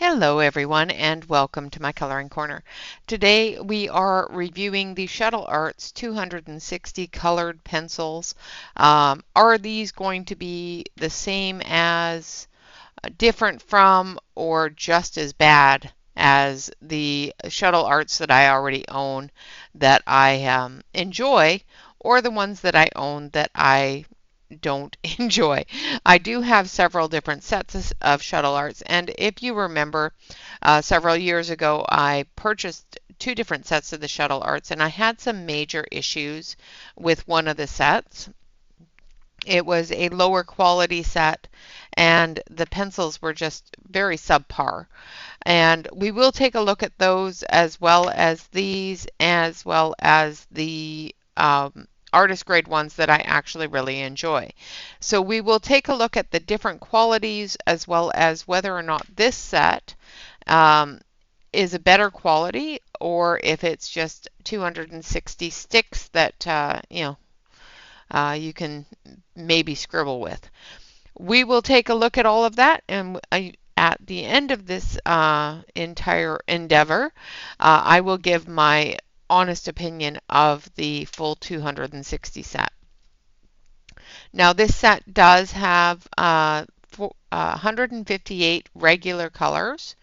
Hello everyone and welcome to my coloring corner. Today we are reviewing the Shuttle Art's 260 colored pencils. Are these going to be the same as, different from, or just as bad as the Shuttle Arts that I already own that I enjoy, or the ones that I own that I don't enjoy? I do have several different sets of Shuttle Arts, and if you remember, several years ago I purchased two different sets of the Shuttle Arts, and I had some major issues with one of the sets. It was a lower quality set, and the pencils were just very subpar. And we will take a look at those as well as these, as well as the artist grade ones that I actually really enjoy. So we will take a look at the different qualities as well as whether or not this set um, is a better quality or if it's just 260 sticks that you can maybe scribble with. We will take a look at all of that, and at the end of this entire endeavor, I will give my honest opinion of the full 260 set. Now, this set does have 158 regular colors,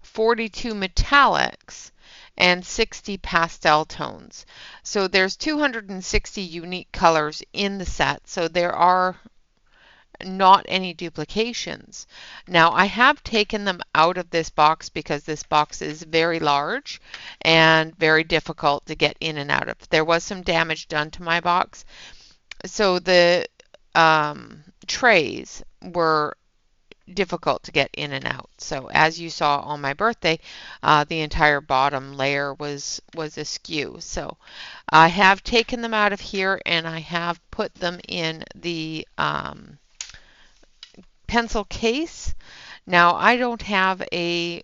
42 metallics, and 60 pastel tones. So there's 260 unique colors in the set, so there are not any duplications. Now I have taken them out of this box because this box is very large and very difficult to get in and out of. There was some damage done to my box, so the trays were difficult to get in and out. So as you saw on my birthday, the entire bottom layer was askew. So I have taken them out of here and I have put them in the pencil case. Now I don't have a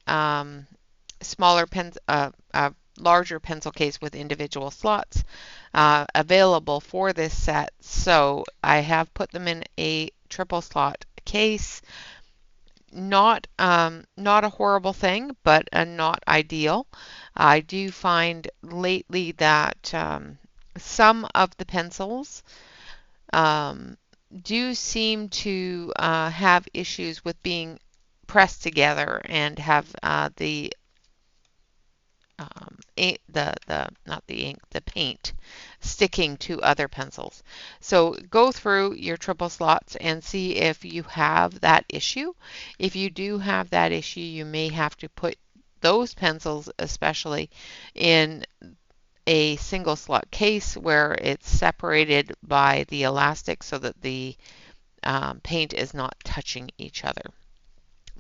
smaller pen, larger pencil case with individual slots available for this set, so I have put them in a triple slot case. Not a horrible thing, but not ideal. I do find lately that some of the pencils um, do seem to have issues with being pressed together and have the not the ink, the paint sticking to other pencils. So go through your triple slots and see if you have that issue. If you do have that issue, you may have to put those pencils especially in a single slot case where it's separated by the elastic so that the paint is not touching each other.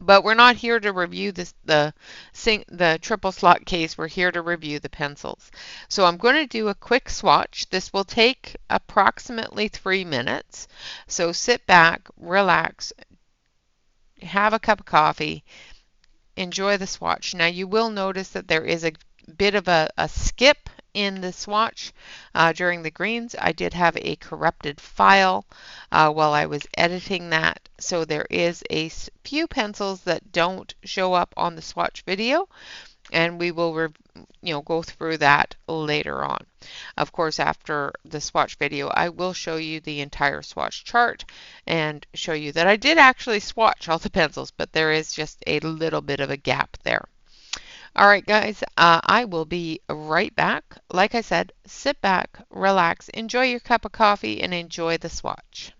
But we're not here to review the triple slot case. We're here to review the pencils. So I'm going to do a quick swatch. This will take approximately 3 minutes. So sit back, relax, have a cup of coffee, enjoy the swatch. Now you will notice that there is a bit of a skip in the swatch during the greens. I did have a corrupted file while I was editing that, so there is a few pencils that don't show up on the swatch video, and we will go through that later on. Of course, after the swatch video, I will show you the entire swatch chart and show you that I did actually swatch all the pencils, but there is just a little bit of a gap there. All right, guys, I will be right back. Like I said, sit back, relax, enjoy your cup of coffee, and enjoy the swatch.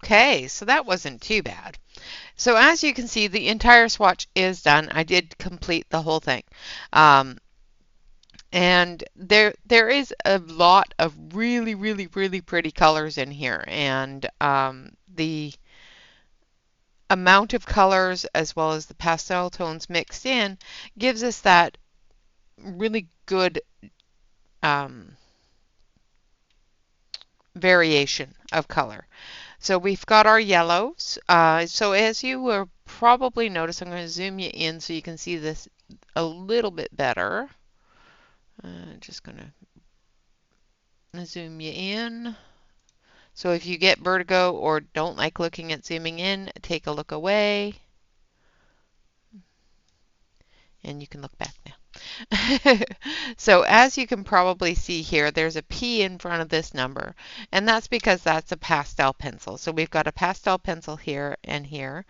Okay, so that wasn't too bad. So as you can see, the entire swatch is done. I did complete the whole thing. Um, and there is a lot of really, really, really pretty colors in here. And the amount of colors as well as the pastel tones mixed in gives us that really good um, variation of color. So we've got our yellows. So as you will probably notice, I'm going to zoom you in so you can see this a little bit better. Just going to zoom you in. So if you get vertigo or don't like looking at zooming in, take a look away. And you can look back now. So as you can probably see here, there's a P in front of this number, and that's because that's a pastel pencil. So we've got a pastel pencil here and here.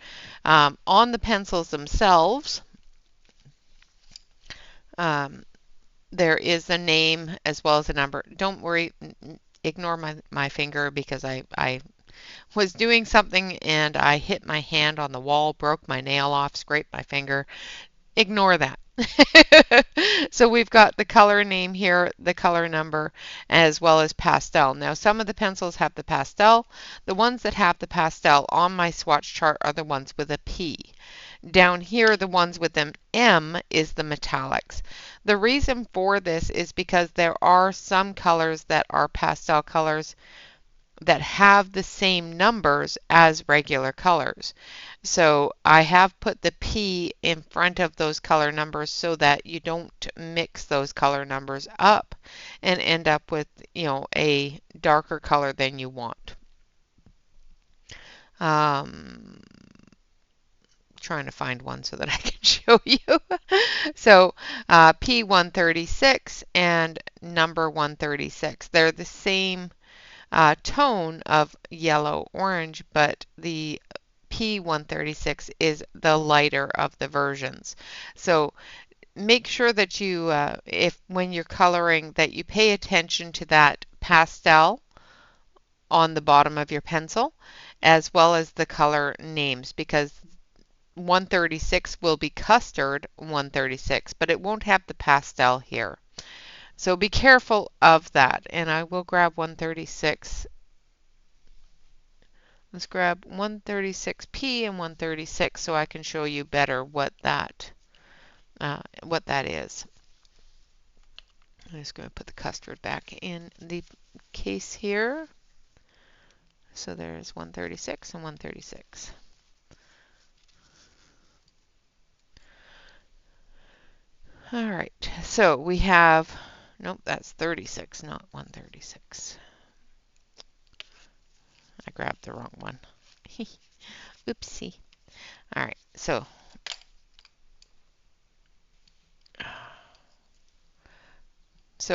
On the pencils themselves, there is a name as well as a number. Don't worry, ignore my finger because I was doing something and I hit my hand on the wall, broke my nail off, scraped my finger. Ignore that. So we've got the color name here, the color number, as well as pastel. Now some of the pencils have the pastel. The ones that have the pastel on my swatch chart are the ones with a P. Down here, the ones with an M is the metallics. The reason for this is because there are some colors that are pastel colors that have the same numbers as regular colors. So I have put the P in front of those color numbers so that you don't mix those color numbers up and end up with, a darker color than you want. Trying to find one so that I can show you. So P136 and number 136. They're the same tone of yellow orange, but the P136 is the lighter of the versions. So make sure that you, when you're coloring, that you pay attention to that pastel on the bottom of your pencil, as well as the color names, because 136 will be custard 136, but it won't have the pastel here. So be careful of that. And I will grab 136. Let's grab 136P and 136 so I can show you better what that is. I'm just going to put the custard back in the case here. So there's 136 and 136. All right, so we have, nope, that's 36, not 136. I grabbed the wrong one. Oopsie. All right, so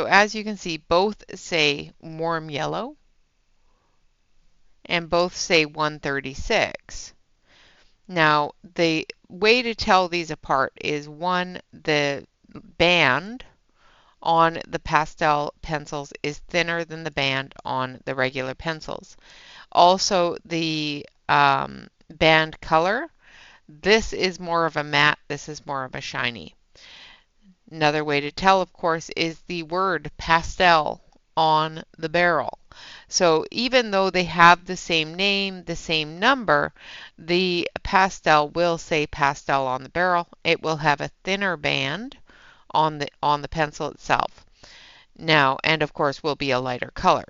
as you can see, both say warm yellow and both say 136. Now, the way to tell these apart is one, the band on the pastel pencils is thinner than the band on the regular pencils. Also, the band color, this is more of a matte, this is more of a shiny. Another way to tell, of course, is the word pastel on the barrel. So even though they have the same name, the same number, the pastel will say pastel on the barrel. It will have a thinner band on the pencil itself. Now, and of course, will be a lighter color.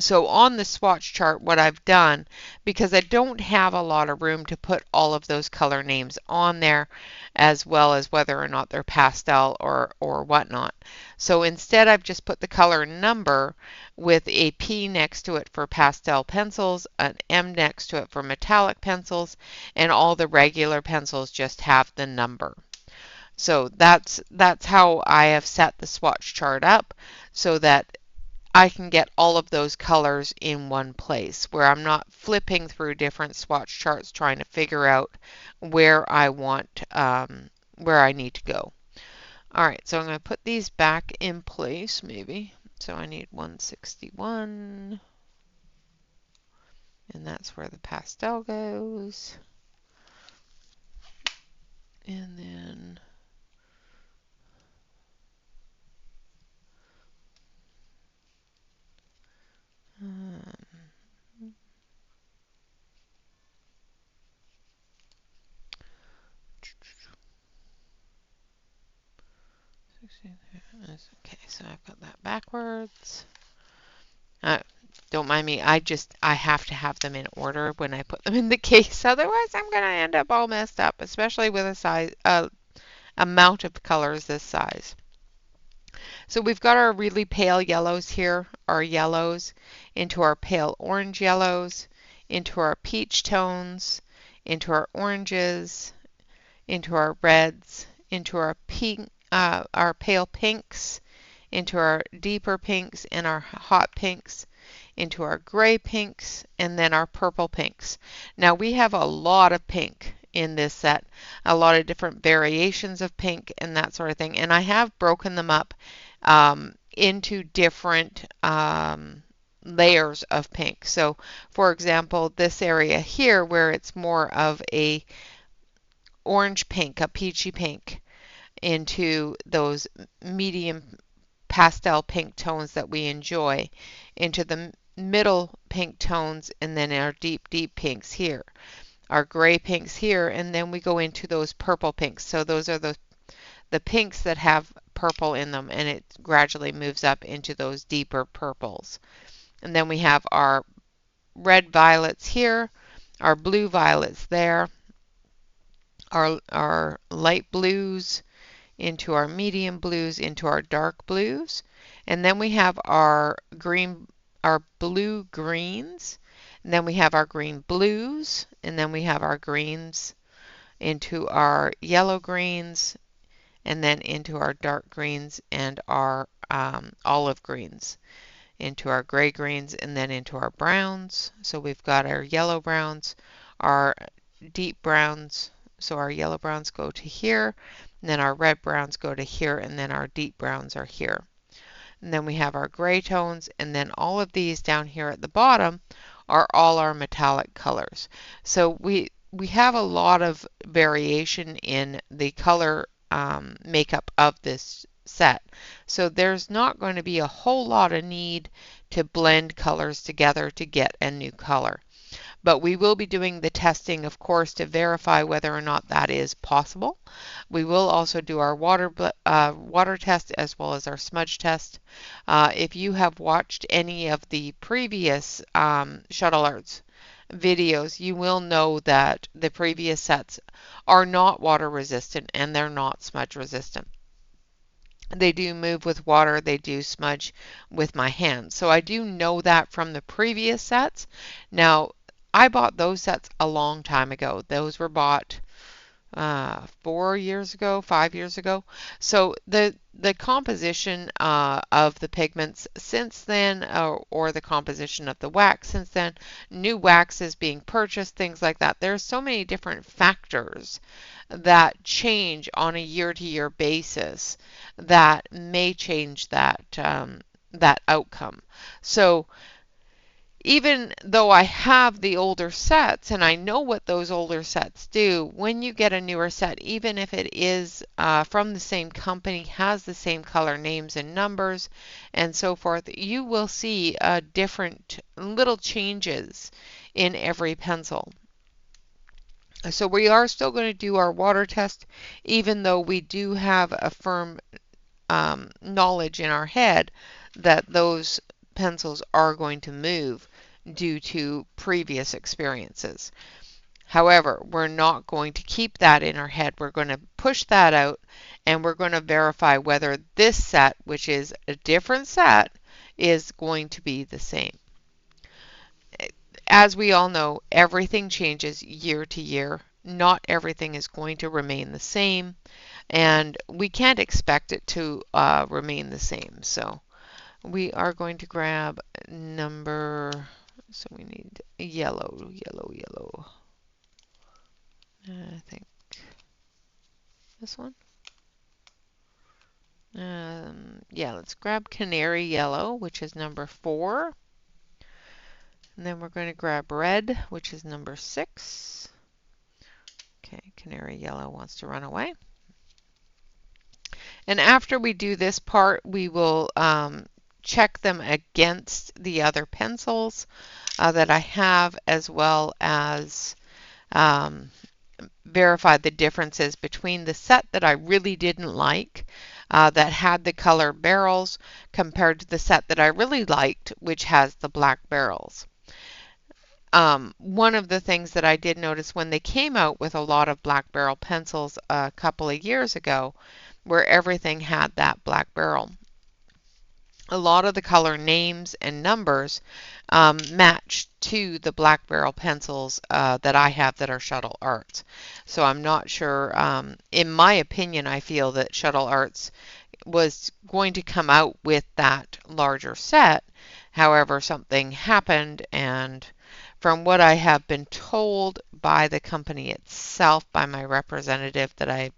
So on the swatch chart, what I've done, because I don't have a lot of room to put all of those color names on there, as well as whether or not they're pastel or whatnot. So instead, I've just put the color number with a P next to it for pastel pencils, an M next to it for metallic pencils, and all the regular pencils just have the number. So that's how I have set the swatch chart up so that I can get all of those colors in one place where I'm not flipping through different swatch charts trying to figure out where I want, where I need to go. All right, so I'm going to put these back in place maybe. So I need 161 And that's where the pastel goes. And then okay, so I've got that backwards. Don't mind me. I have to have them in order when I put them in the case. Otherwise, I'm going to end up all messed up, especially with a size amount of colors this size. So we've got our really pale yellows here, our yellows, into our pale orange yellows, into our peach tones, into our oranges, into our reds, into our pink, our pale pinks, into our deeper pinks and our hot pinks, into our gray pinks, and then our purple pinks. Now we have a lot of pink in this set, a lot of different variations of pink and that sort of thing. And I have broken them up into different layers of pink. So for example, this area here where it's more of a orange pink, a peachy pink, into those medium pastel pink tones that we enjoy, into the middle pink tones, and then our deep, deep pinks here, our gray pinks here, and then we go into those purple pinks. So those are the pinks that have purple in them, and it gradually moves up into those deeper purples. And then we have our red violets here, our blue violets there, our light blues, into our medium blues, into our dark blues. And then we have our blue greens. And then we have our green blues. And then we have our greens into our yellow greens. And then into our dark greens and our olive greens. Into our gray greens and then into our browns. So we've got our yellow browns, our deep browns. So our yellow browns go to here, and then our red browns go to here, and then our deep browns are here. And then we have our gray tones, and then all of these down here at the bottom are all our metallic colors. So we have a lot of variation in the color makeup of this set. So there's not going to be a whole lot of need to blend colors together to get a new color. But we will be doing the testing, of course, to verify whether or not that is possible. We will also do our water test as well as our smudge test. If you have watched any of the previous Shuttle Arts videos, you will know that the previous sets are not water resistant and they're not smudge resistant. They do move with water, they do smudge with my hands. So I do know that from the previous sets. Now, I bought those sets a long time ago. Those were bought 4 years ago, 5 years ago. So the composition of the pigments since then, or the composition of the wax since then, new wax is being purchased, things like that. There's so many different factors that change on a year-to-year basis that may change that that outcome. So even though I have the older sets and I know what those older sets do, when you get a newer set, even if it is from the same company, has the same color names and numbers and so forth, you will see different little changes in every pencil. So we are still going to do our water test, even though we do have a firm knowledge in our head that those pencils are going to move due to previous experiences. However, we're not going to keep that in our head. We're going to push that out and we're going to verify whether this set, which is a different set, is going to be the same. As we all know, everything changes year to year. Not everything is going to remain the same, and we can't expect it to remain the same. So we are going to grab number, so we need yellow, yellow, yellow. I think this one. Yeah, let's grab canary yellow, which is number 4. And then we're going to grab red, which is number 6. Okay, canary yellow wants to run away. And after we do this part, we will check them against the other pencils that I have, as well as verify the differences between the set that I really didn't like, that had the color barrels, compared to the set that I really liked, which has the black barrels. One of the things that I did notice when they came out with a lot of black barrel pencils a couple of years ago, where everything had that black barrel, a lot of the color names and numbers match to the black barrel pencils that I have that are Shuttle Arts. So I'm not sure, in my opinion, I feel that Shuttle Arts was going to come out with that larger set. However, something happened, and from what I have been told by the company itself, by my representative that I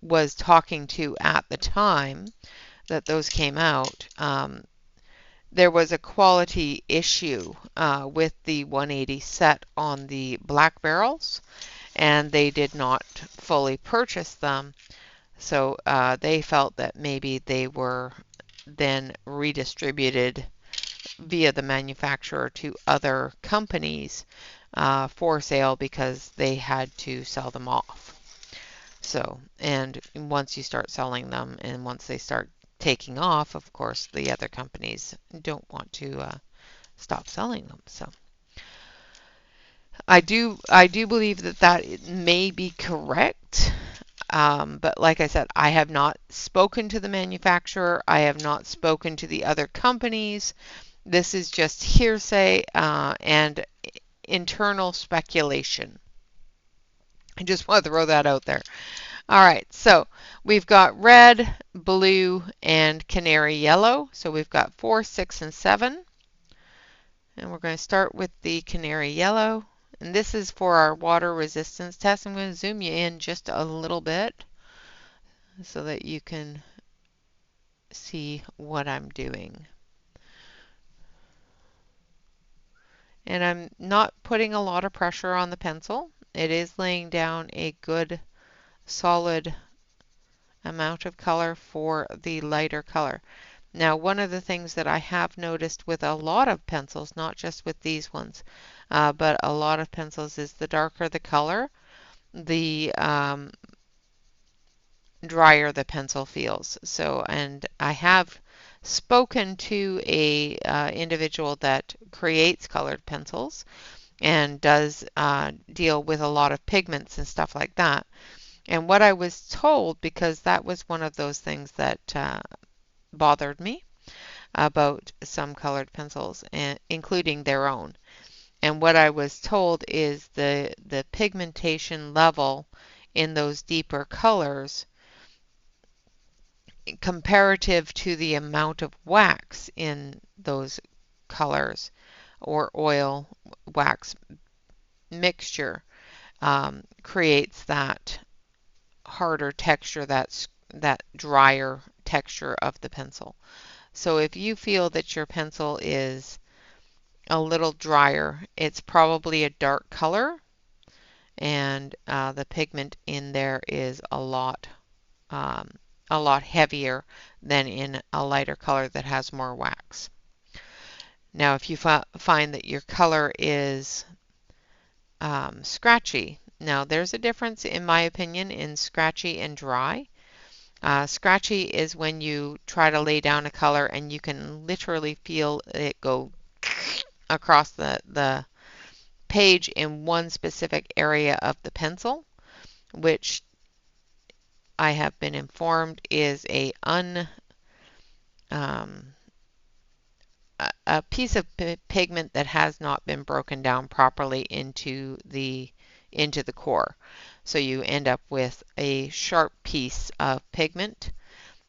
was talking to at the time that those came out, there was a quality issue with the 180 set on the black barrels, and they did not fully purchase them. So they felt that maybe they were then redistributed via the manufacturer to other companies for sale because they had to sell them off. So, and once you start selling them and once they start taking off, of course, the other companies don't want to stop selling them. So I do believe that that may be correct. But like I said, I have not spoken to the manufacturer. I have not spoken to the other companies. This is just hearsay and internal speculation. I just want to throw that out there. All right, so we've got red, blue, and canary yellow. So we've got 4, 6, and 7. And we're going to start with the canary yellow. And this is for our water resistance test. I'm going to zoom you in just a little bit so that you can see what I'm doing. And I'm not putting a lot of pressure on the pencil. It is laying down a good solid amount of color for the lighter color. Now, one of the things that I have noticed with a lot of pencils, not just with these ones, but a lot of pencils, is the darker the color, the drier the pencil feels. So, and I have spoken to a individual that creates colored pencils and does deal with a lot of pigments and stuff like that. And what I was told, because that was one of those things that bothered me about some colored pencils, including their own. And what I was told is the pigmentation level in those deeper colors comparative to the amount of wax in those colors or oil wax mixture creates that harder texture, that drier texture of the pencil. So if you feel that your pencil is a little drier, it's probably a dark color, and the pigment in there is a lot heavier than in a lighter color that has more wax. Now, if you find that your color is scratchy, now there's a difference, in my opinion, in scratchy and dry. Scratchy is when you try to lay down a color and you can literally feel it go across the page in one specific area of the pencil, which I have been informed is a piece of pigment that has not been broken down properly into the core. So you end up with a sharp piece of pigment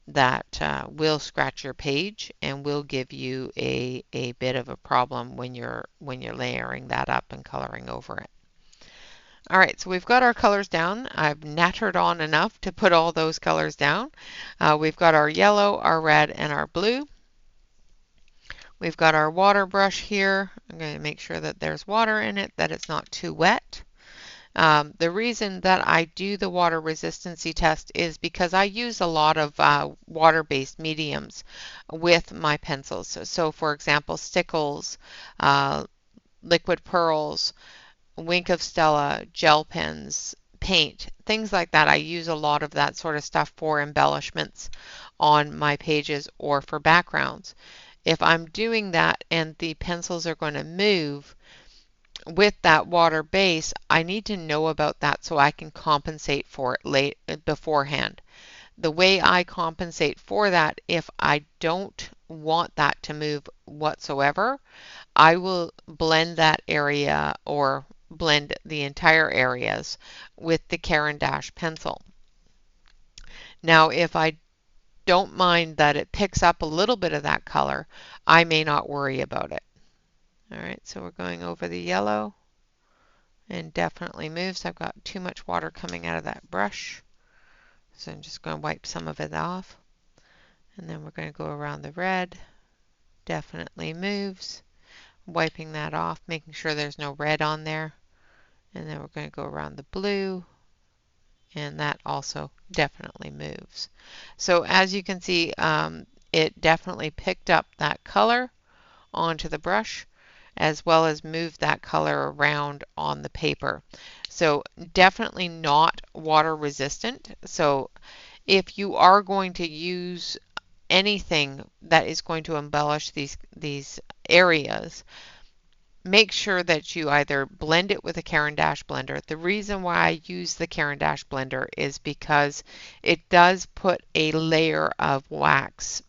that will scratch your page and will give you a bit of a problem when you're layering that up and coloring over it. All right, so we've got our colors down. I've nattered on enough to put all those colors down. We've got our yellow, our red, and our blue. We've got our water brush here. I'm going to make sure that there's water in it, that it's not too wet. The reason that I do the water resistancy test is because I use a lot of water-based mediums with my pencils. So for example, Stickles, liquid pearls, Wink of Stella, gel pens, paint, things like that. I use a lot of that sort of stuff for embellishments on my pages or for backgrounds. If I'm doing that and the pencils are going to move with that water base, I need to know about that so I can compensate for it beforehand. The way I compensate for that, if I don't want that to move whatsoever, I will blend that area or blend the entire areas with the Caran d'Ache pencil. Now, if I don't mind that it picks up a little bit of that color, I may not worry about it. All right, so we're going over the yellow and definitely moves. I've got too much water coming out of that brush, so I'm just going to wipe some of it off. And then we're going to go around the red. Definitely moves. Wiping that off, making sure there's no red on there. And then we're going to go around the blue, and that also definitely moves. So as you can see, it definitely picked up that color onto the brush, as well as moved that color around on the paper. So definitely not water resistant. So if you are going to use anything that is going to embellish these areas, make sure that you either blend it with a Caran d'Ache blender. The reason why I use the Caran d'Ache blender is because it does put a layer of wax,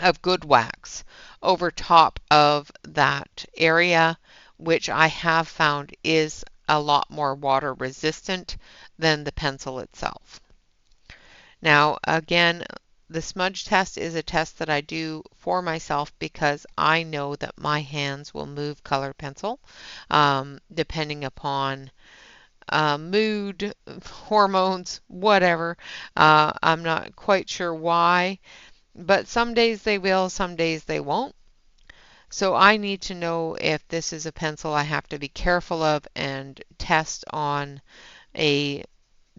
of good wax, over top of that area, which I have found is a lot more water resistant than the pencil itself. Now, again, the smudge test is a test that I do for myself because I know that my hands will move colored pencil depending upon mood, hormones, whatever. I'm not quite sure why, but some days they will, some days they won't. So I need to know if this is a pencil I have to be careful of and test on a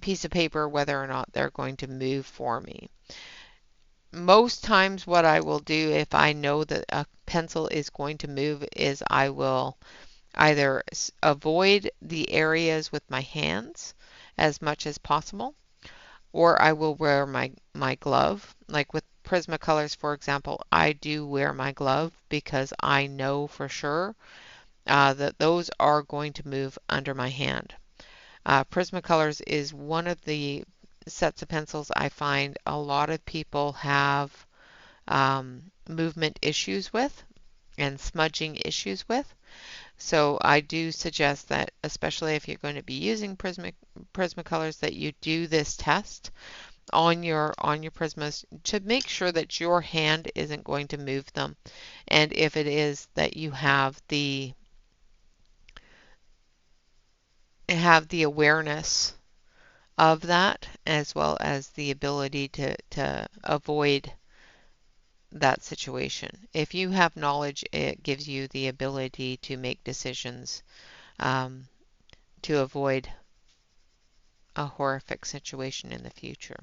piece of paper whether or not they're going to move for me. Most times what I will do if I know that a pencil is going to move is I will either avoid the areas with my hands as much as possible, or I will wear my glove. Like with Prismacolors, for example, I do wear my glove because I know for sure that those are going to move under my hand. Prismacolors is one of the sets of pencils I find a lot of people have movement issues with and smudging issues with. So I do suggest that, especially if you're going to be using Prismacolors, that you do this test on your Prismas to make sure that your hand isn't going to move them, and if it is, that you have the awareness of that, as well as the ability to avoid that situation. If you have knowledge, it gives you the ability to make decisions to avoid a horrific situation in the future.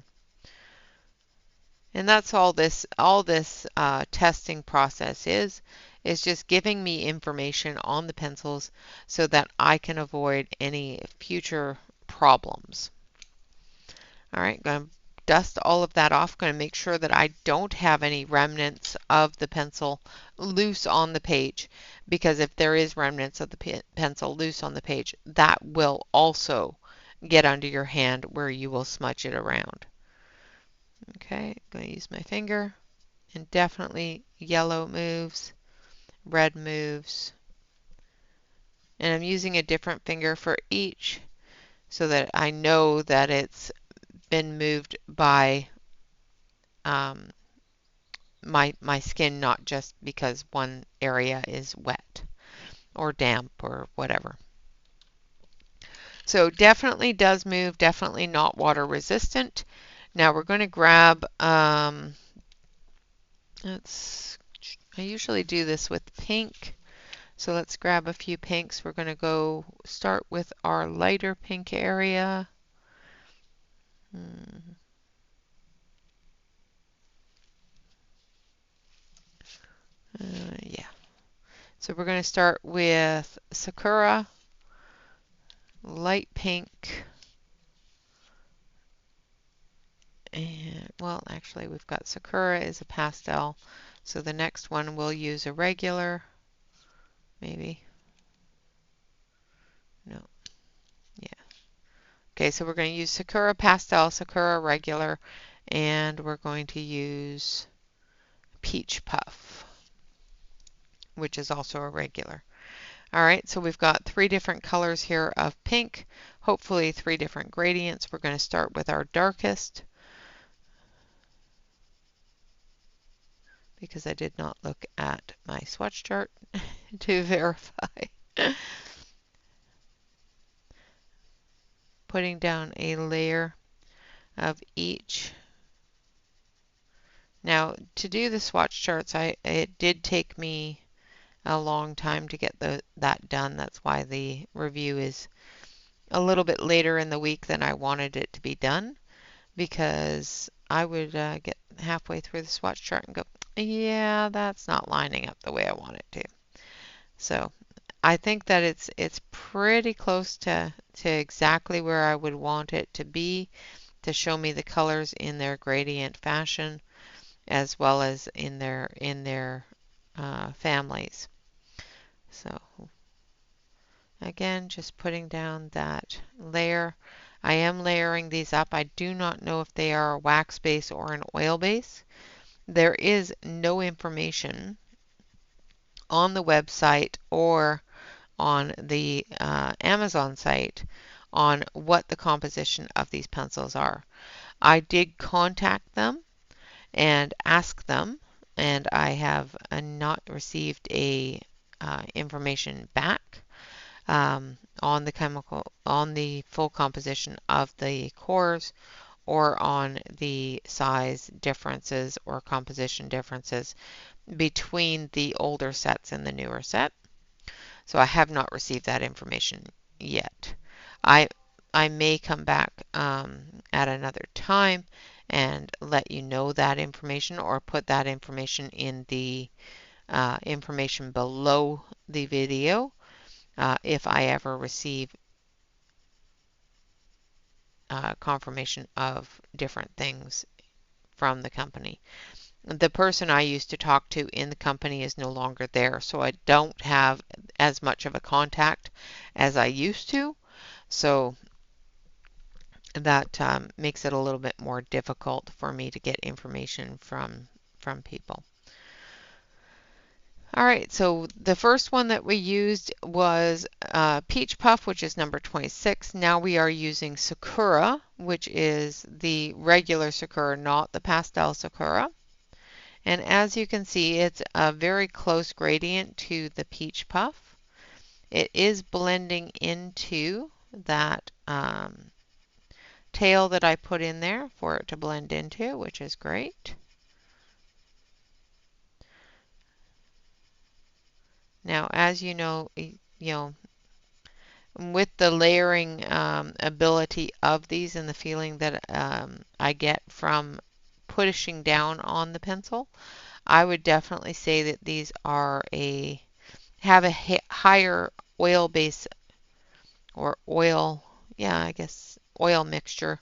And that's all this testing process is just giving me information on the pencils so that I can avoid any future problems. All right, going to dust all of that off. Going to make sure that I don't have any remnants of the pencil loose on the page, because if there is remnants of the pencil loose on the page, that will also get under your hand where you will smudge it around. Okay, I'm going to use my finger, and definitely yellow moves, red moves, and I'm using a different finger for each so that I know that it's been moved by my skin, not just because one area is wet or damp or whatever. So definitely does move, definitely not water resistant. Now we're going to grab, I usually do this with pink. So let's grab a few pinks. We're going to go start with our lighter pink area. Yeah. So we're going to start with Sakura, light pink, and well, actually we've got Sakura is a pastel. So the next one we'll use a regular, maybe. No. Yeah. Okay, so we're going to use Sakura pastel, Sakura regular, and we're going to use peach puff, which is also a regular. All right, so we've got 3 different colors here of pink, hopefully 3 different gradients. We're going to start with our darkest because I did not look at my swatch chart to verify. Putting down a layer of each. Now, to do the swatch charts, it did take me a long time to get that done. That's why the review is a little bit later in the week than I wanted it to be done, because I would get halfway through the swatch chart and go, yeah, that's not lining up the way I want it to. So I think that it's pretty close to exactly where I would want it to be to show me the colors in their gradient fashion as well as in their families. So again, just putting down that layer. I am layering these up. I do not know if they are a wax base or an oil base. There is no information on the website or on the Amazon site on what the composition of these pencils are. I did contact them and ask them, and I have not received a information back on the full composition of the cores or on the size differences or composition differences between the older sets and the newer set. So I have not received that information yet. I I may come back at another time and let you know that information or put that information in the information below the video if I ever receive confirmation of different things from the company. The person I used to talk to in the company is no longer there, so I don't have as much of a contact as I used to. So that makes it a little bit more difficult for me to get information from people. All right, so the first one that we used was Peach Puff, which is number 26. Now we are using Sakura, which is the regular Sakura, not the pastel Sakura. And as you can see, it's a very close gradient to the Peach Puff. It is blending into that tail that I put in there for it to blend into, which is great. Now, as you know, with the layering ability of these and the feeling that I get from pushing down on the pencil, I would definitely say that these are have a higher oil base or oil, yeah, I guess oil mixture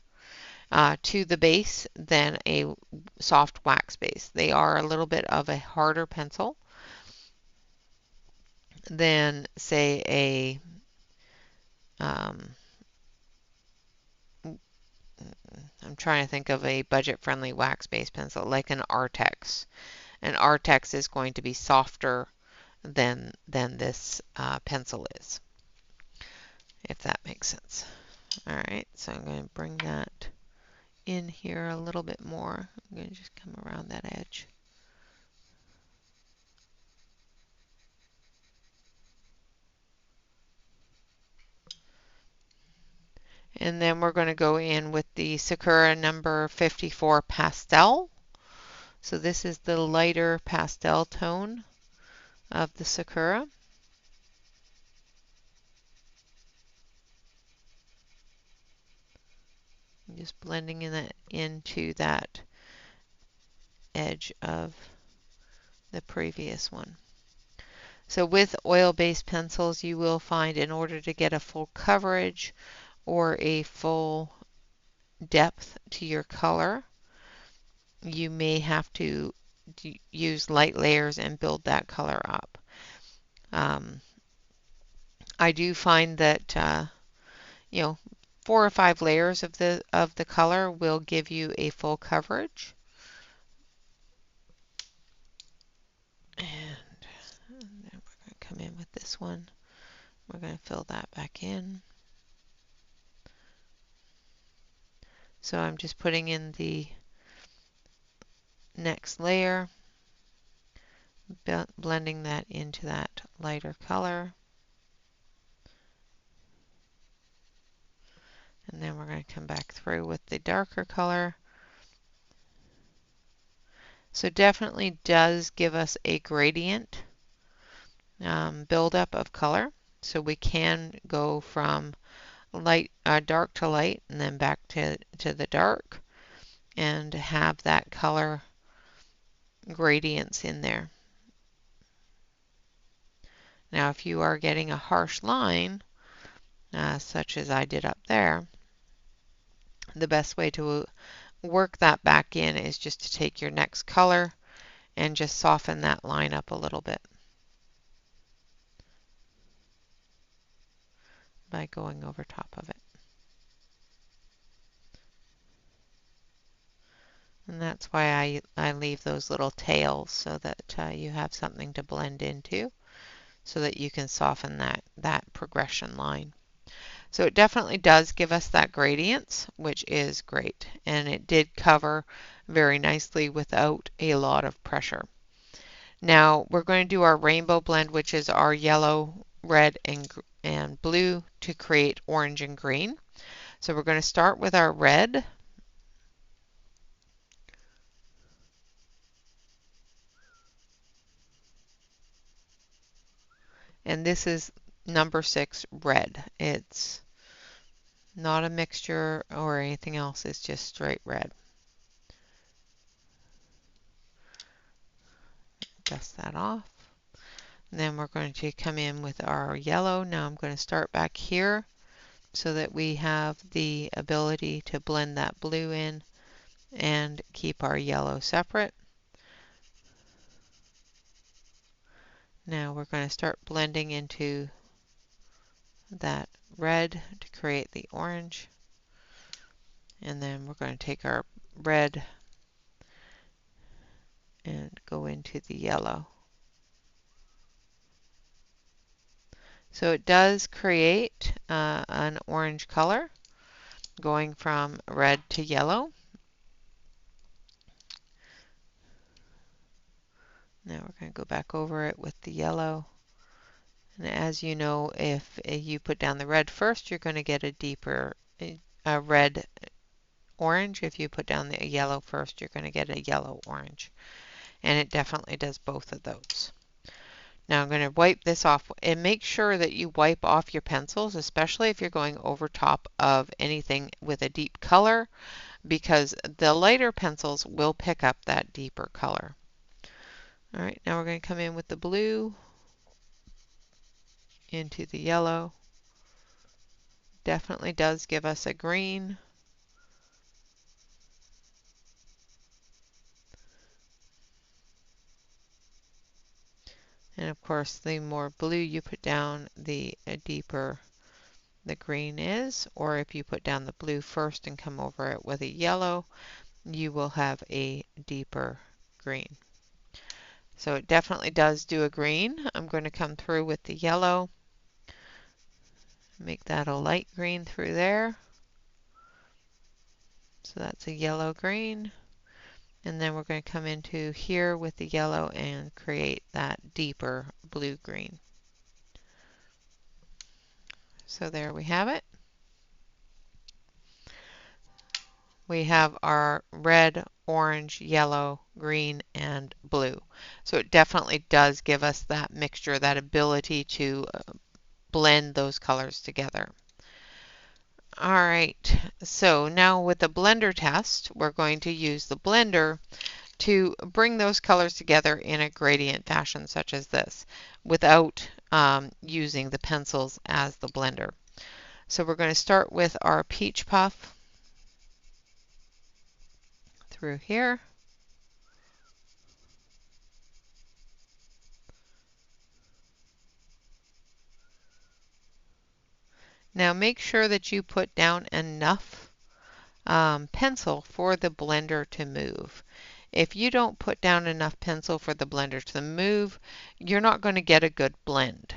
to the base than a soft wax base. They are a little bit of a harder pencil than, say, a I'm trying to think of a budget-friendly wax-based pencil, like an Artex. An Artex is going to be softer than this pencil is, if that makes sense. All right, so I'm going to bring that in here a little bit more. I'm going to just come around that edge. And then we're going to go in with the Sakura number 54 pastel. So this is the lighter pastel tone of the Sakura. I'm just blending into that edge of the previous one. So with oil-based pencils, you will find in order to get a full coverage or a full depth to your color, you may have to use light layers and build that color up. I do find that 4 or 5 layers of the color will give you a full coverage. And then we're going to come in with this one. We're going to fill that back in. So I'm just putting in the next layer, blending that into that lighter color. And then we're going to come back through with the darker color. So definitely does give us a gradient buildup of color. So we can go from dark to light and then back to the dark and have that color gradients in there. Now if you are getting a harsh line, such as I did up there, the best way to work that back in is just to take your next color and just soften that line up a little bit by going over top of it. And that's why I leave those little tails so that you have something to blend into so that you can soften that progression line. So it definitely does give us that gradients, which is great. And it did cover very nicely without a lot of pressure. Now we're going to do our rainbow blend, which is our yellow, red, and blue to create orange and green. So we're going to start with our red. And this is number 6 red. It's not a mixture or anything else, it's just straight red. Dust that off. And then we're going to come in with our yellow. Now I'm going to start back here so that we have the ability to blend that blue in and keep our yellow separate. Now we're going to start blending into that red to create the orange. And then we're going to take our red and go into the yellow. So it does create an orange color going from red to yellow. Now we're going to go back over it with the yellow. And as you know, if you put down the red first, you're going to get a deeper red orange. If you put down the yellow first, you're going to get a yellow orange. And it definitely does both of those. Now I'm going to wipe this off and make sure that you wipe off your pencils, especially if you're going over top of anything with a deep color, because the lighter pencils will pick up that deeper color. All right, now we're going to come in with the blue into the yellow. Definitely does give us a green. And of course, the more blue you put down, the deeper the green is. Or if you put down the blue first and come over it with a yellow, you will have a deeper green. So it definitely does do a green. I'm going to come through with the yellow, make that a light green through there. So that's a yellow green. And then we're going to come into here with the yellow and create that deeper blue-green. So there we have it. We have our red, orange, yellow, green, and blue. So it definitely does give us that mixture, that ability to blend those colors together. All right, so now with the blender test, we're going to use the blender to bring those colors together in a gradient fashion such as this without using the pencils as the blender. So we're going to start with our peach puff through here. Now make sure that you put down enough pencil for the blender to move. If you don't put down enough pencil for the blender to move, you're not going to get a good blend.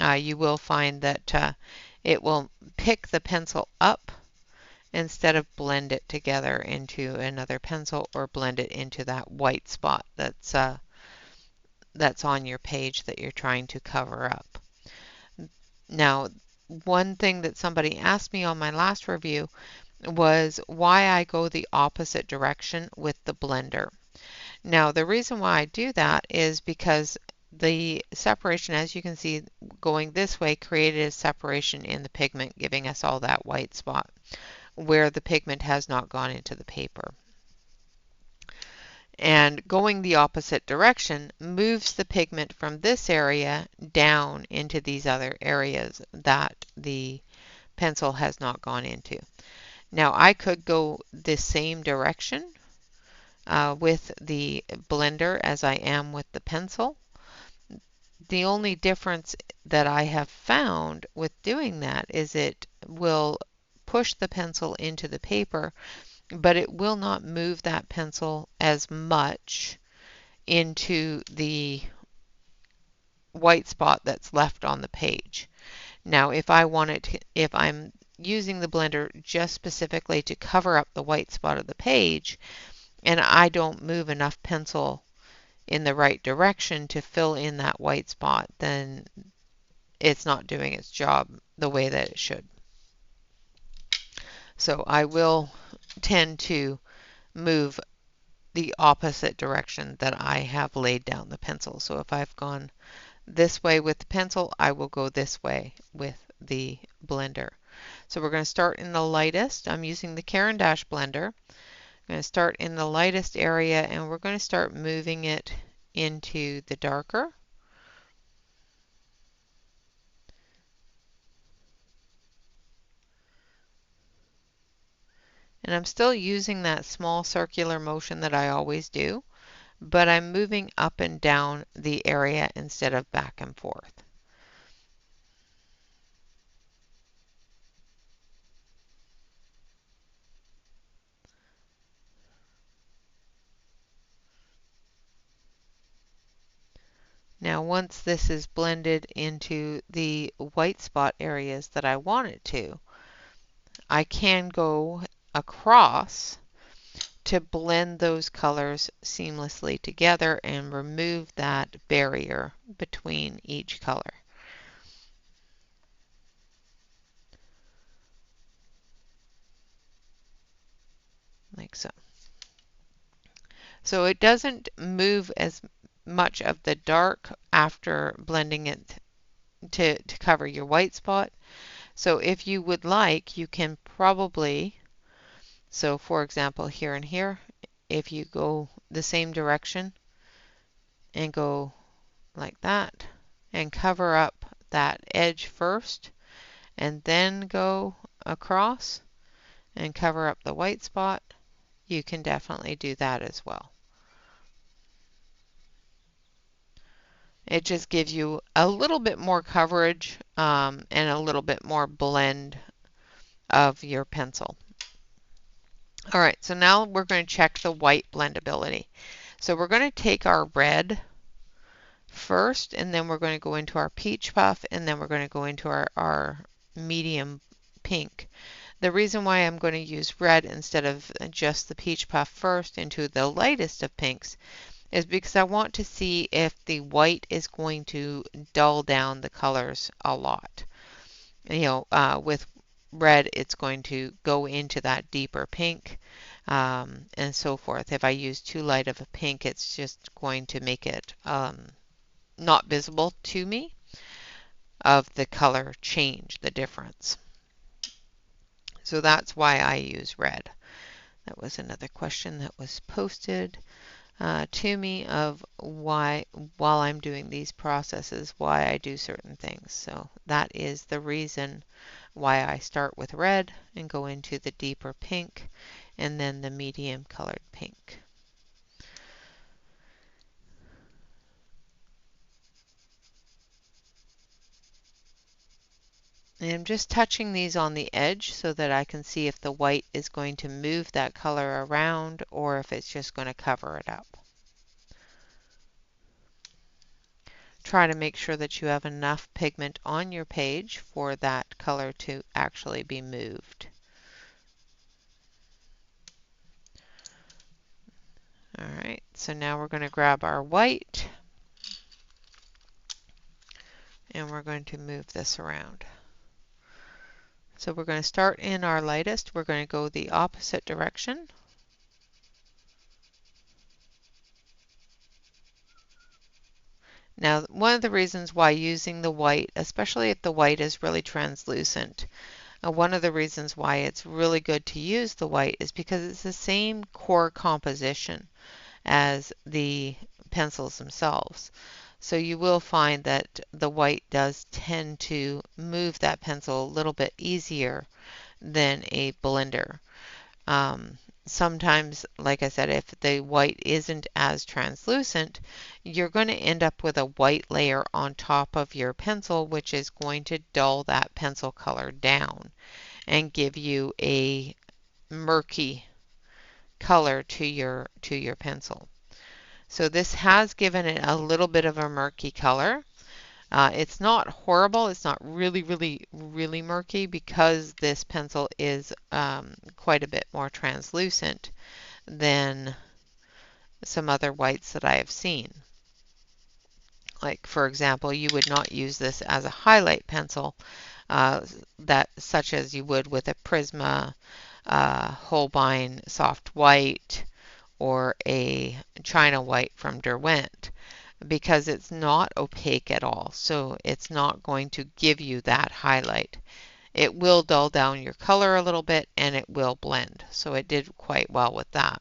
You will find that it will pick the pencil up instead of blend it together into another pencil or blend it into that white spot that's on your page that you're trying to cover up. Now, one thing that somebody asked me on my last review was why I go the opposite direction with the blender. Now, the reason why I do that is because the separation, as you can see, going this way created a separation in the pigment, giving us all that white spot where the pigment has not gone into the paper. And going the opposite direction moves the pigment from this area down into these other areas that the pencil has not gone into. Now I could go the same direction with the blender as I am with the pencil. The only difference that I have found with doing that is it will push the pencil into the paper, but it will not move that pencil as much into the white spot that's left on the page. Now, if I'm using the blender just specifically to cover up the white spot of the page, and I don't move enough pencil in the right direction to fill in that white spot, then it's not doing its job the way that it should. So I will tend to move the opposite direction that I have laid down the pencil. So if I've gone this way with the pencil, I will go this way with the blender. So we're going to start in the lightest. I'm using the Caran d'Ache blender. I'm going to start in the lightest area and we're going to start moving it into the darker. And I'm still using that small circular motion that I always do, but I'm moving up and down the area instead of back and forth. Now once this is blended into the white spot areas that I want it to, I can go across to blend those colors seamlessly together and remove that barrier between each color. Like so. So it doesn't move as much of the dark after blending it to cover your white spot. So if you would like, you can probably, so for example here and here, if you go the same direction and go like that and cover up that edge first and then go across and cover up the white spot, you can definitely do that as well. It just gives you a little bit more coverage and a little bit more blend of your pencil. All right, so now we're going to check the white blendability. So we're going to take our red first, and then we're going to go into our peach puff, and then we're going to go into our medium pink. The reason why I'm going to use red instead of just the peach puff first into the lightest of pinks is because I want to see if the white is going to dull down the colors a lot. With red, it's going to go into that deeper pink. and so forth. If I use too light of a pink, it's just going to make it not visible to me of the color change, the difference. So that's why I use red. That was another question that was posted to me of why, while I'm doing these processes, why I do certain things. So that is the reason why I start with red and go into the deeper pink and then the medium colored pink. And I'm just touching these on the edge so that I can see if the white is going to move that color around or if it's just going to cover it up. Try to make sure that you have enough pigment on your page for that color to actually be moved. All right, so now we're going to grab our white and we're going to move this around. So we're going to start in our lightest. We're going to go the opposite direction. Now, one of the reasons why using the white, especially if the white is really translucent, one of the reasons why it's really good to use the white is because it's the same core composition as the pencils themselves. So you will find that the white does tend to move that pencil a little bit easier than a blender. Sometimes, like I said, if the white isn't as translucent, you're going to end up with a white layer on top of your pencil, which is going to dull that pencil color down and give you a murky color to your pencil. So this has given it a little bit of a murky color. It's not horrible. It's not really, really, really murky because this pencil is quite a bit more translucent than some other whites that I have seen. Like, for example, you would not use this as a highlight pencil, such as you would with a Prisma Holbein Soft White or a China White from Derwent, because it's not opaque at all. So it's not going to give you that highlight. It will dull down your color a little bit and it will blend. So it did quite well with that.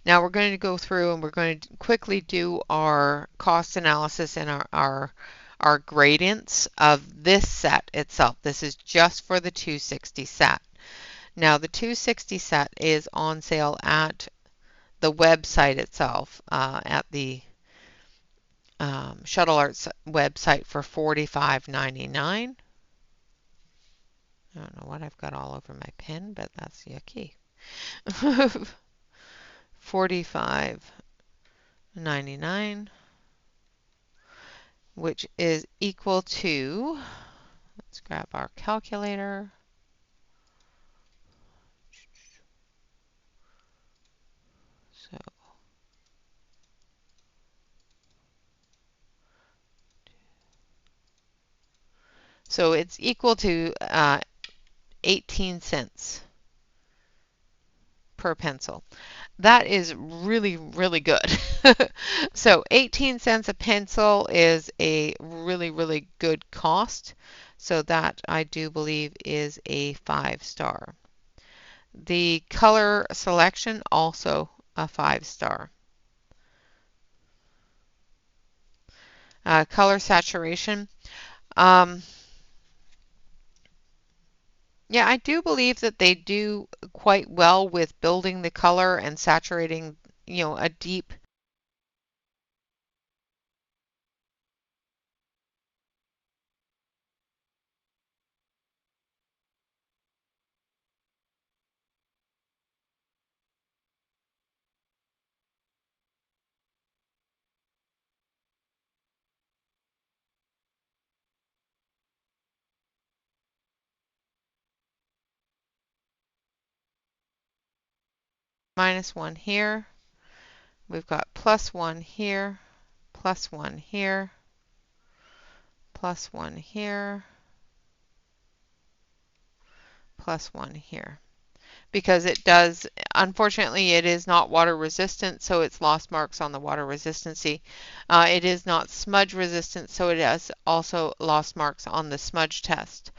Now we're going to go through and we're going to quickly do our cost analysis and our gradients of this set itself. This is just for the 260 set. Now the 260 set is on sale at the website itself, at the Shuttle Art's website for $45.99. I don't know what I've got all over my pen, but that's yucky. $45.99, which is equal to, let's grab our calculator. So it's equal to 18 cents per pencil. That is really, really good. So 18 cents a pencil is a really, really good cost. So that I do believe is a 5-star. The color selection also a 5-star. Color saturation. Yeah, I do believe that they do quite well with building the color and saturating, a deep. -1 here. We've got +1 here, +1 here, +1 here, +1 here. because it does, unfortunately, it is not water resistant, so it's lost marks on the water resistancy. It is not smudge resistant, so it has also lost marks on the smudge test.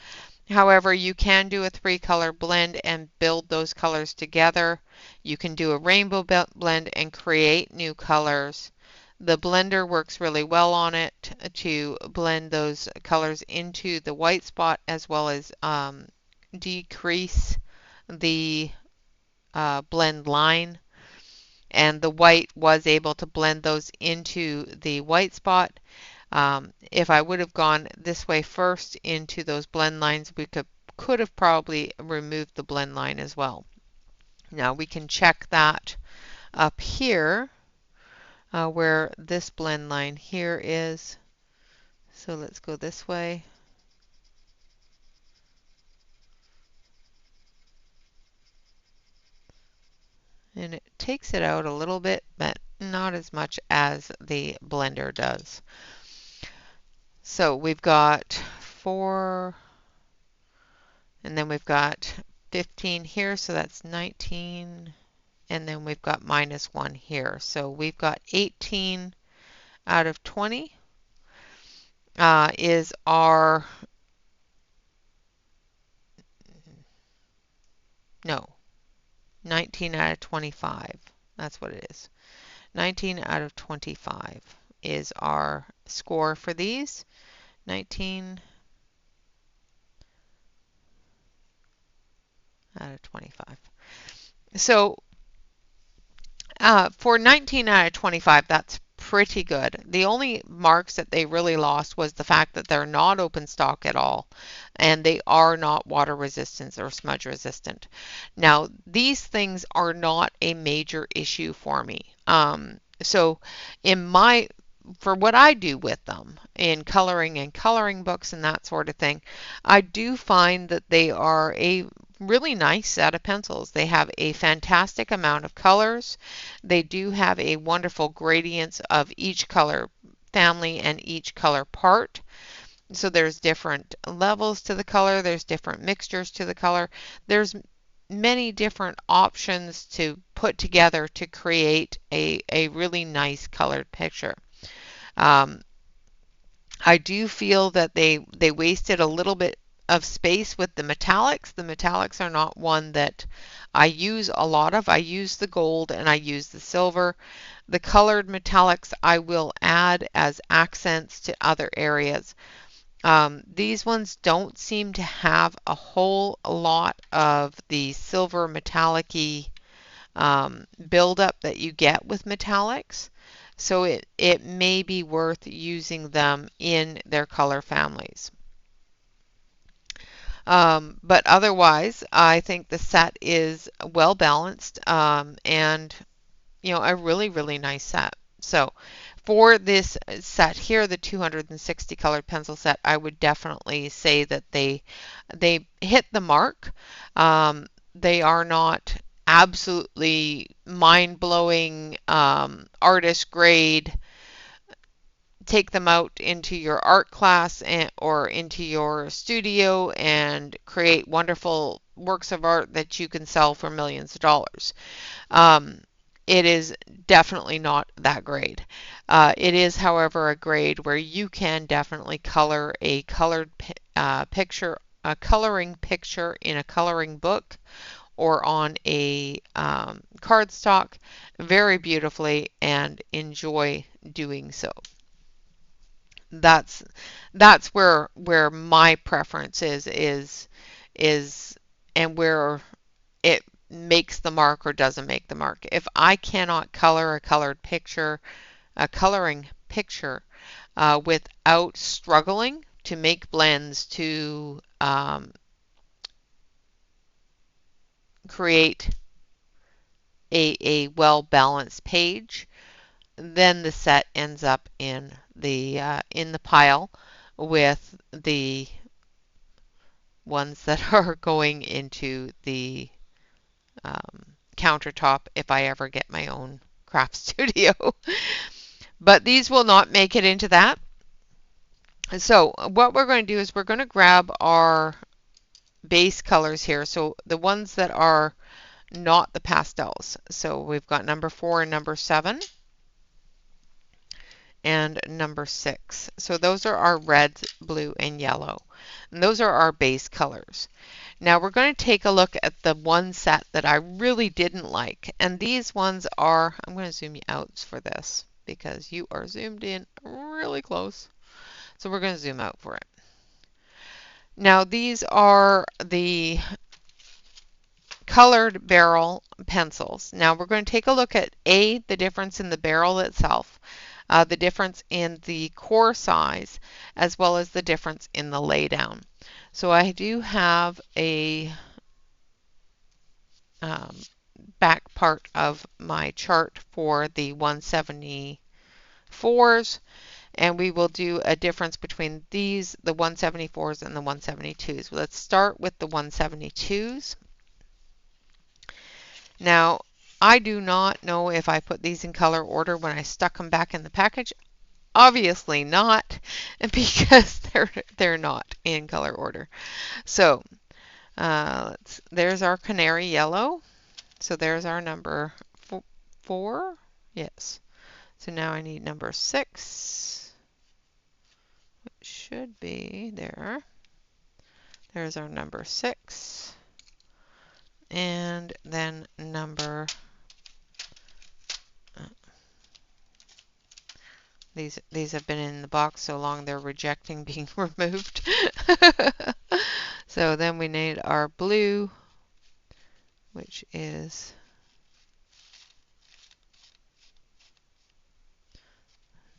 However, you can do a 3-color blend and build those colors together. You can do a rainbow blend and create new colors. The blender works really well on it to blend those colors into the white spot, as well as decrease the blend line. And the white was able to blend those into the white spot. If I would have gone this way first into those blend lines, we could have probably removed the blend line as well. Now we can check that up here where this blend line here is. So let's go this way. And it takes it out a little bit, but not as much as the blender does. So we've got 4, and then we've got 15 here, so that's 19, and then we've got -1 here. So we've got 18 out of 20 is our, no, 19 out of 25. That's what it is. 19 out of 25 is our score for these. 19 out of 25. So for 19 out of 25, that's pretty good. The only marks that they really lost was the fact that they're not open stock at all, and they are not water resistant or smudge resistant. Now, these things are not a major issue for me. So for what I do with them in coloring and coloring books and that sort of thing, I do find that they are a really nice set of pencils. They have a fantastic amount of colors. They do have a wonderful gradients of each color family and each color part. So there's different levels to the color, there's different mixtures to the color. There's many different options to put together to create a really nice colored picture. I do feel that they wasted a little bit of space with the metallics. The metallics are not one that I use a lot of. I use the gold and I use the silver. The colored metallics I will add as accents to other areas. These ones don't seem to have a whole lot of the silver metallic-y buildup that you get with metallics. So it may be worth using them in their color families. But otherwise, I think the set is well balanced and a really, really nice set. So for this set here, the 260 colored pencil set, I would definitely say that they hit the mark. They are not absolutely mind-blowing artist grade. Take them out into your art class or into your studio and create wonderful works of art that you can sell for millions of dollars. It is definitely not that grade. It is, however, a grade where you can definitely color a colored picture, a coloring picture in a coloring book or on a cardstock very beautifully and enjoy doing so. That's where my preference is and where it makes the mark or doesn't make the mark. If I cannot color a colored picture, a coloring picture without struggling to make blends to create a well-balanced page, then the set ends up in the pile with the ones that are going into the countertop if I ever get my own craft studio. But these will not make it into that. So what we're going to do is we're going to grab our base colors here. So the ones that are not the pastels. So we've got number 4 and number 7 and number 6. So those are our red, blue, and yellow. And those are our base colors. Now we're going to take a look at the one set that I really didn't like. And these ones are, I'm going to zoom you out for this because you are zoomed in really close. So we're going to zoom out for it. Now these are the colored barrel pencils. Now we're going to take a look at the difference in the barrel itself, the difference in the core size, as well as the difference in the laydown. So I do have a back part of my chart for the 174s, and we will do a difference between these, the 174s and the 172s. Let's start with the 172s. Now, I do not know if I put these in color order when I stuck them back in the package. Obviously not, because they're not in color order. So there's our canary yellow. So there's our number 4. Yes. So now I need number 6. It should be there. There's our number 6. And then number these have been in the box so long they're rejecting being removed. So then we need our blue, which is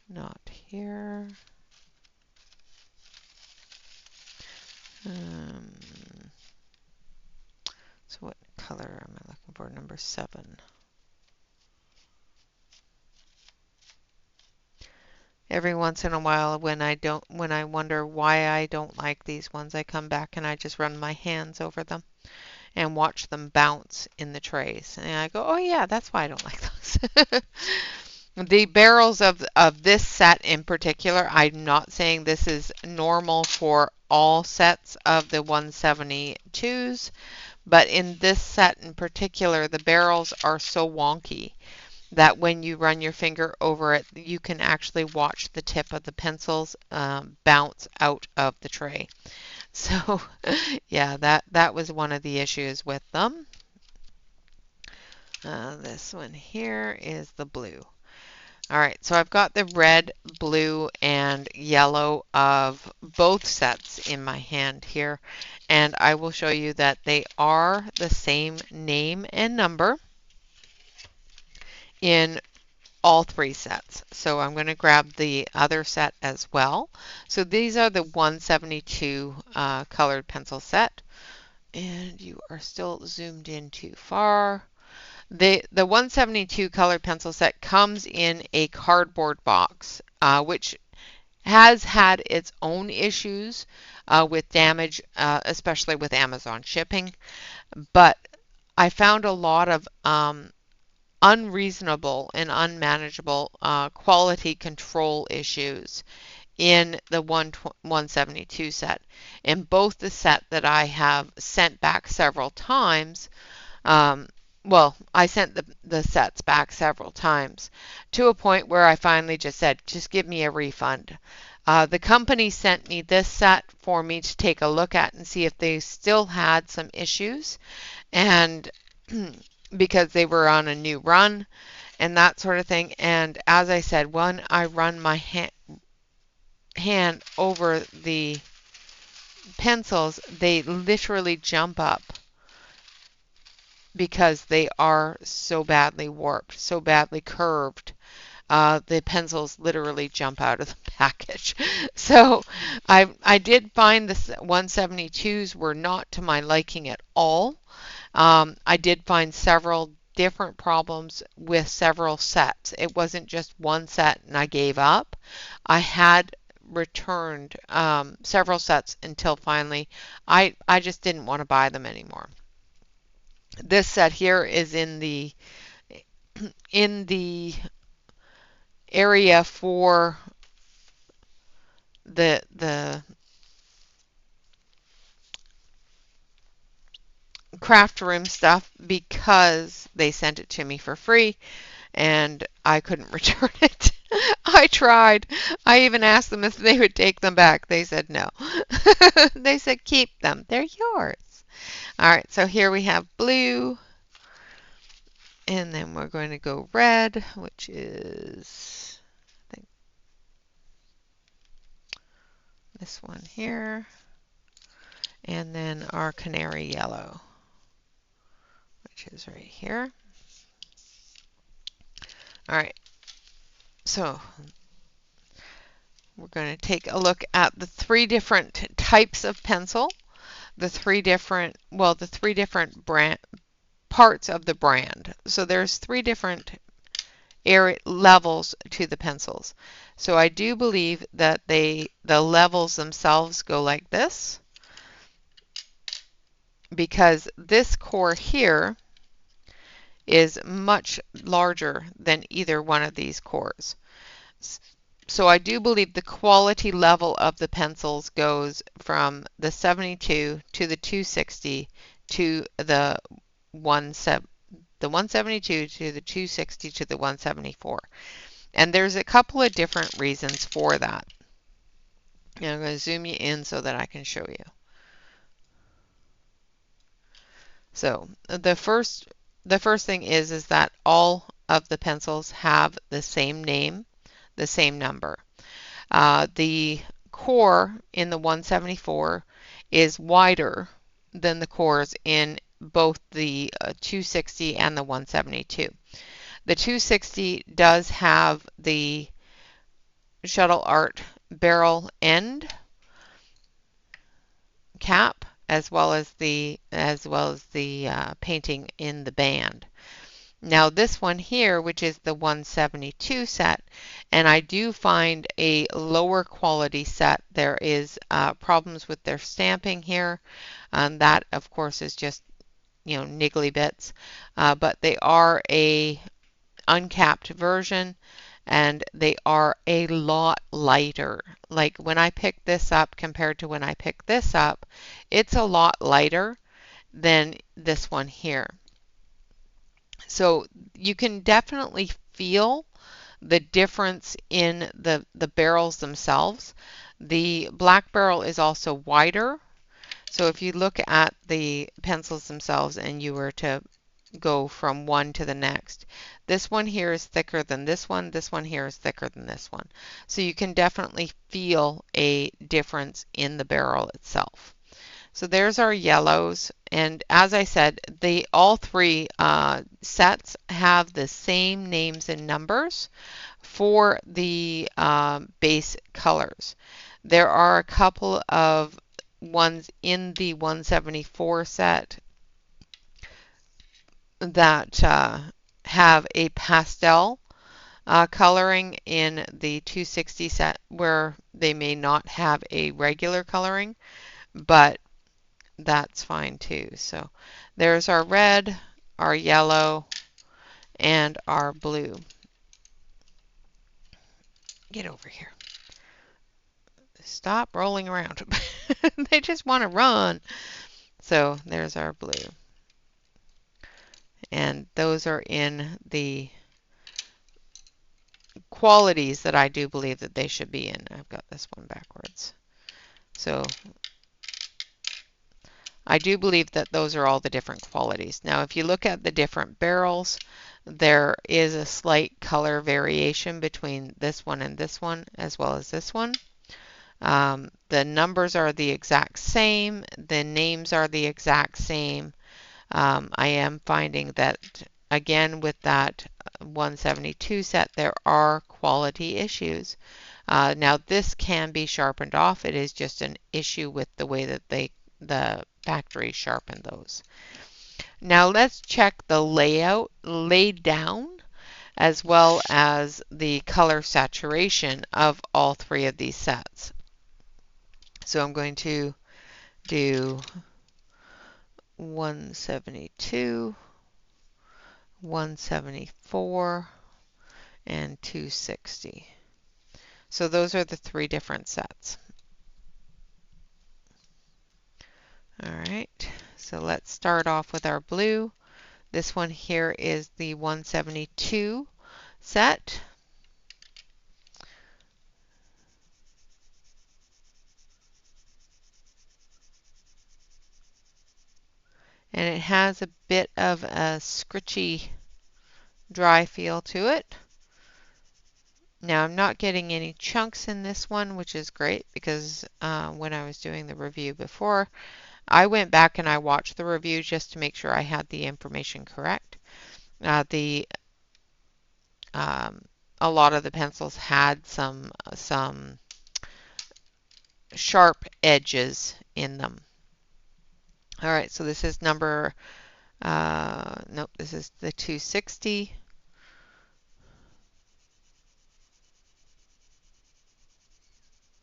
not here. So what color am I looking for? Number 7. Every once in a while when I wonder why I don't like these ones, I come back and I just run my hands over them and watch them bounce in the trays. And I go, oh yeah, that's why I don't like those. The barrels of this set in particular, I'm not saying this is normal for all sets of the 172s, but in this set in particular, the barrels are so wonky that when you run your finger over it, you can actually watch the tip of the pencils bounce out of the tray. So yeah, that was one of the issues with them. This one here is the blue. All right, so I've got the red, blue, and yellow of both sets in my hand here, and I will show you that they are the same name and number in all 3 sets. So I'm going to grab the other set as well. So these are the 172 colored pencil set, and you are still zoomed in too far. The 172 colored pencil set comes in a cardboard box, which has had its own issues with damage, especially with Amazon shipping. But I found a lot of unreasonable and unmanageable quality control issues in the 172 set. In both the set that I have sent back several times, well, I sent the sets back several times to a point where I finally just said, just give me a refund. The company sent me this set for me to take a look at and see if they still had some issues, and because they were on a new run and that sort of thing. And as I said, when I run my hand over the pencils, they literally jump up because they are so badly warped, so badly curved. The pencils literally jump out of the package. So I did find the 172s were not to my liking at all. I did find several different problems with several sets. It wasn't just one set and I gave up. I had returned several sets until finally I just didn't want to buy them anymore. This set here is in the area for the craft room stuff because they sent it to me for free and I couldn't return it. I tried. I even asked them if they would take them back. They said no. They said keep them. They're yours. All right, so here we have blue, and then we're going to go red, which is, I think, this one here, and then our canary yellow, which is right here. All right, so we're going to take a look at the three different types of pencil, the three different brand parts of the brand. So there's three different area levels to the pencils. So I do believe that the levels themselves go like this, because this core here is much larger than either one of these cores. So I do believe the quality level of the pencils goes from the 72 to the 260 to the 172 to the 260 to the 174. And there's a couple of different reasons for that. And I'm going to zoom you in so that I can show you. So the first thing is that all of the pencils have the same name, the same number. The core in the 174 is wider than the cores in both the 260 and the 172. The 260 does have the Shuttle Art barrel end cap as well as the painting in the band. Now this one here, which is the 172 set, and I do find a lower quality set. There is problems with their stamping here. That of course is just, you know, niggly bits, but they are a uncapped version and they are a lot lighter. Like when I picked this up compared to when I picked this up, it's a lot lighter than this one here. So you can definitely feel the difference in the barrels themselves. The black barrel is also wider. So if you look at the pencils themselves and you were to go from one to the next, this one here is thicker than this one here is thicker than this one. So you can definitely feel a difference in the barrel itself. So there's our yellows, and as I said, all three sets have the same names and numbers for the base colors. There are a couple of ones in the 174 set that have a pastel coloring in the 260 set where they may not have a regular coloring, but that's fine too. So there's our red, our yellow, and our blue. Get over here. Stop rolling around. They just want to run. So there's our blue. And those are in the qualities that I do believe that they should be in. I've got this one backwards. So I do believe that those are all the different qualities. Now, if you look at the different barrels, there is a slight color variation between this one and this one, as well as this one. The numbers are the exact same. The names are the exact same. I am finding that, again, with that 172 set, there are quality issues. Now, this can be sharpened off. It is just an issue with the way that the factory sharpened those. Now, let's check the layout, laid down, as well as the color saturation of all three of these sets. So I'm going to do 172, 174, and 260. So those are the three different sets. All right, So let's start off with our blue. This one here is the 172 set. And it has a bit of a scritchy, dry feel to it. Now I'm not getting any chunks in this one, which is great because when I was doing the review before, I went back and I watched the review just to make sure I had the information correct. A lot of the pencils had some sharp edges in them. All right, so this is number, nope, this is the 260.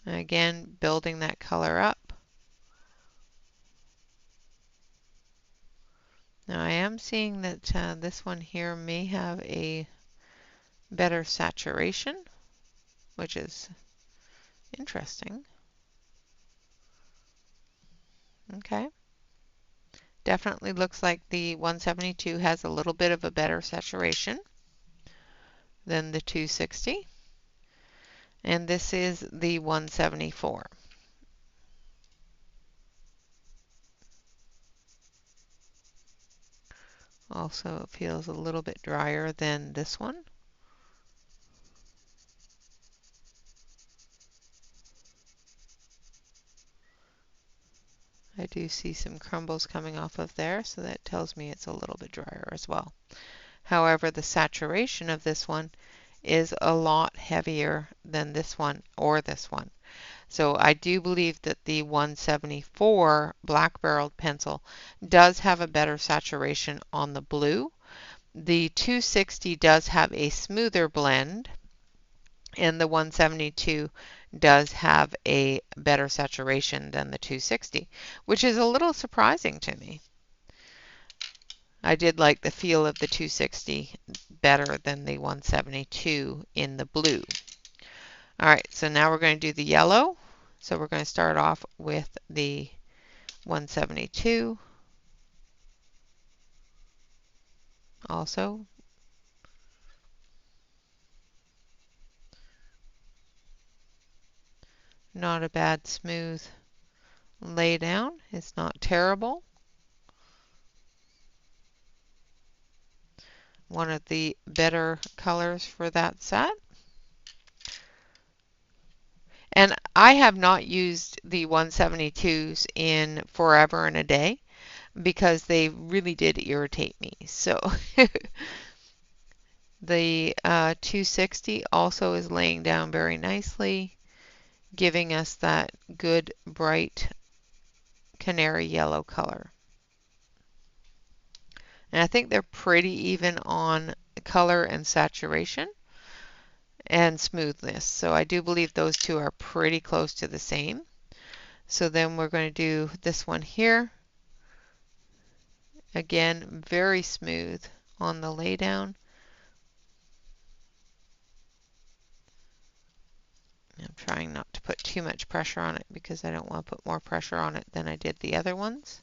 Again, building that color up. Now I am seeing that this one here may have a better saturation, which is interesting. Okay. Definitely looks like the 172 has a little bit of a better saturation than the 260. And this is the 174. Also feels a little bit drier than this one. I do see some crumbles coming off of there, so that tells me it's a little bit drier as well. However, the saturation of this one is a lot heavier than this one or this one. So I do believe that the 174 black barreled pencil does have a better saturation on the blue. The 260 does have a smoother blend, and the 172 does have a better saturation than the 260, which is a little surprising to me. I did like the feel of the 260 better than the 172 in the blue. All right, so now we're going to do the yellow. So we're going to start off with the 172. Also, not a bad smooth lay down. It's not terrible. One of the better colors for that set. And I have not used the 172s in forever and a day because they really did irritate me. So the 260 also is laying down very nicely, giving us that good bright canary yellow color. And I think they're pretty even on color and saturation and smoothness. So I do believe those two are pretty close to the same. So then we're going to do this one here. Again, very smooth on the laydown. I'm trying not to put too much pressure on it because I don't want to put more pressure on it than I did the other ones.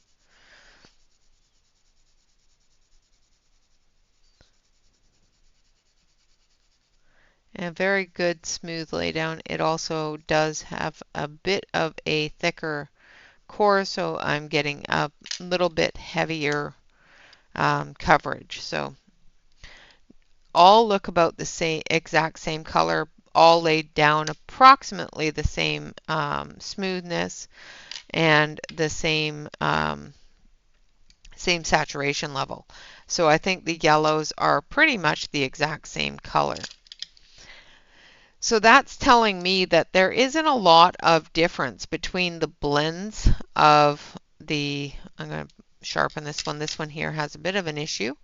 And very good smooth laydown. It also does have a bit of a thicker core, so I'm getting a little bit heavier coverage. So all look about the same, exact same color, all laid down approximately the same smoothness and the same same saturation level. So I think the yellows are pretty much the exact same color. So that's telling me that there isn't a lot of difference between the blends of the, I'm going to sharpen this one. This one here has a bit of an issue.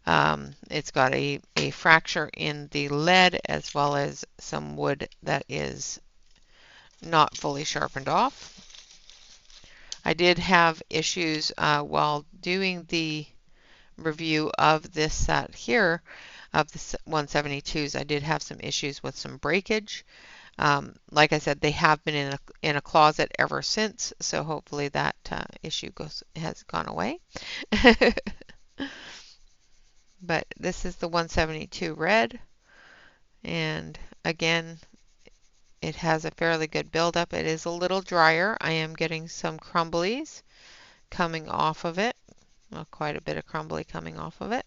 It's got a fracture in the lead as well as some wood that is not fully sharpened off. I did have issues while doing the review of this set here of the 172s. I did have some issues with some breakage. Like I said, they have been in a closet ever since, so hopefully that issue has gone away. But this is the 172 red, and again, it has a fairly good buildup. It is a little drier. I am getting some crumblies coming off of it. Well, quite a bit of crumbly coming off of it.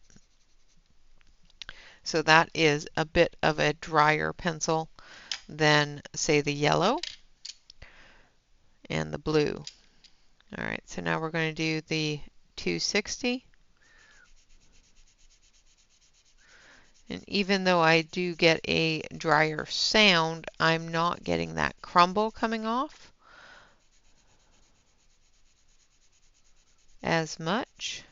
So that is a bit of a drier pencil than, say, the yellow and the blue. All right, so now we're going to do the 260. And even though I do get a drier sound, I'm not getting that crumble coming off as much.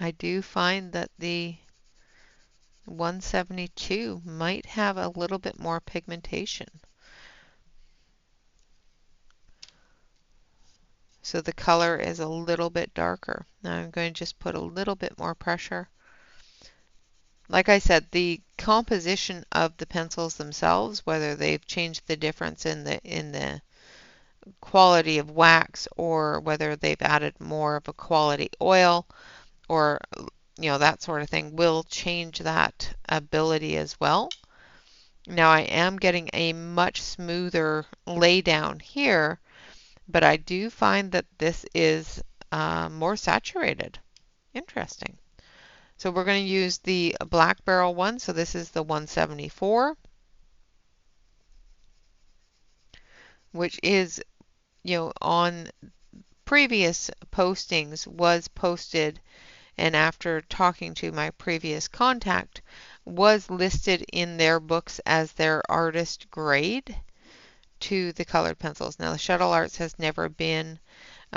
I do find that the 172 might have a little bit more pigmentation. So the color is a little bit darker. Now I'm going to just put a little bit more pressure. Like I said, the composition of the pencils themselves, whether they've changed the difference in the quality of wax or whether they've added more of a quality oil or that sort of thing, will change that ability as well. Now I am getting a much smoother lay down here, but I do find that this is more saturated. Interesting. So we're going to use the black barrel one. So this is the 174, which is, on previous postings was posted, and after talking to my previous contact, was listed in their books as their artist grade to the colored pencils. Now the Shuttle Arts has never been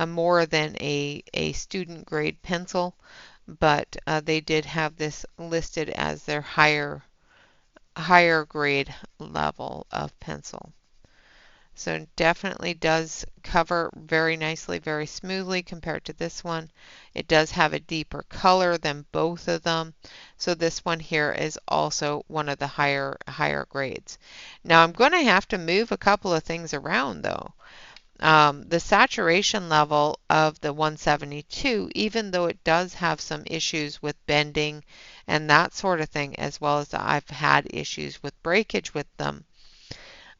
more than a student grade pencil, but they did have this listed as their higher grade level of pencil. So it definitely does cover very nicely, very smoothly compared to this one. It does have a deeper color than both of them. So this one here is also one of the higher grades. Now I'm going to have to move a couple of things around though. The saturation level of the 172, even though it does have some issues with bending and that sort of thing, as well as I've had issues with breakage with them,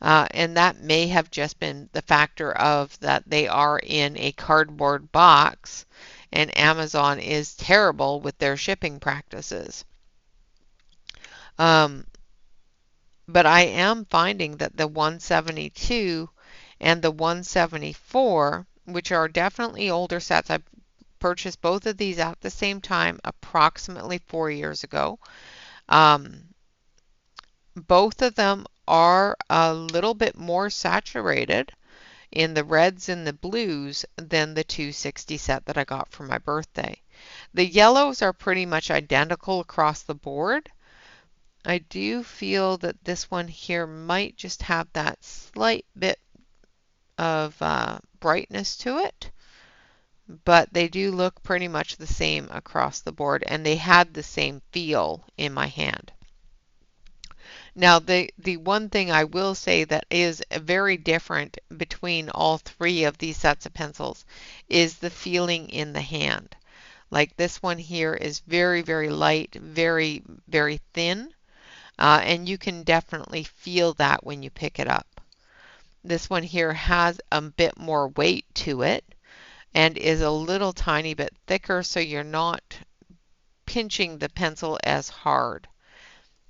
and that may have just been the factor of that they are in a cardboard box, and Amazon is terrible with their shipping practices. But I am finding that the 172 and the 174, which are definitely older sets, I purchased both of these at the same time approximately 4 years ago. Both of them are a little bit more saturated in the reds and the blues than the 260 set that I got for my birthday. The yellows are pretty much identical across the board. I do feel that this one here might just have that slight bit of brightness to it, but they do look pretty much the same across the board, and they had the same feel in my hand. Now, the one thing I will say that is very different between all three of these sets of pencils is the feeling in the hand. Like this one here is very, very light, very, very thin, and you can definitely feel that when you pick it up. This one here has a bit more weight to it and is a little tiny bit thicker, so you're not pinching the pencil as hard.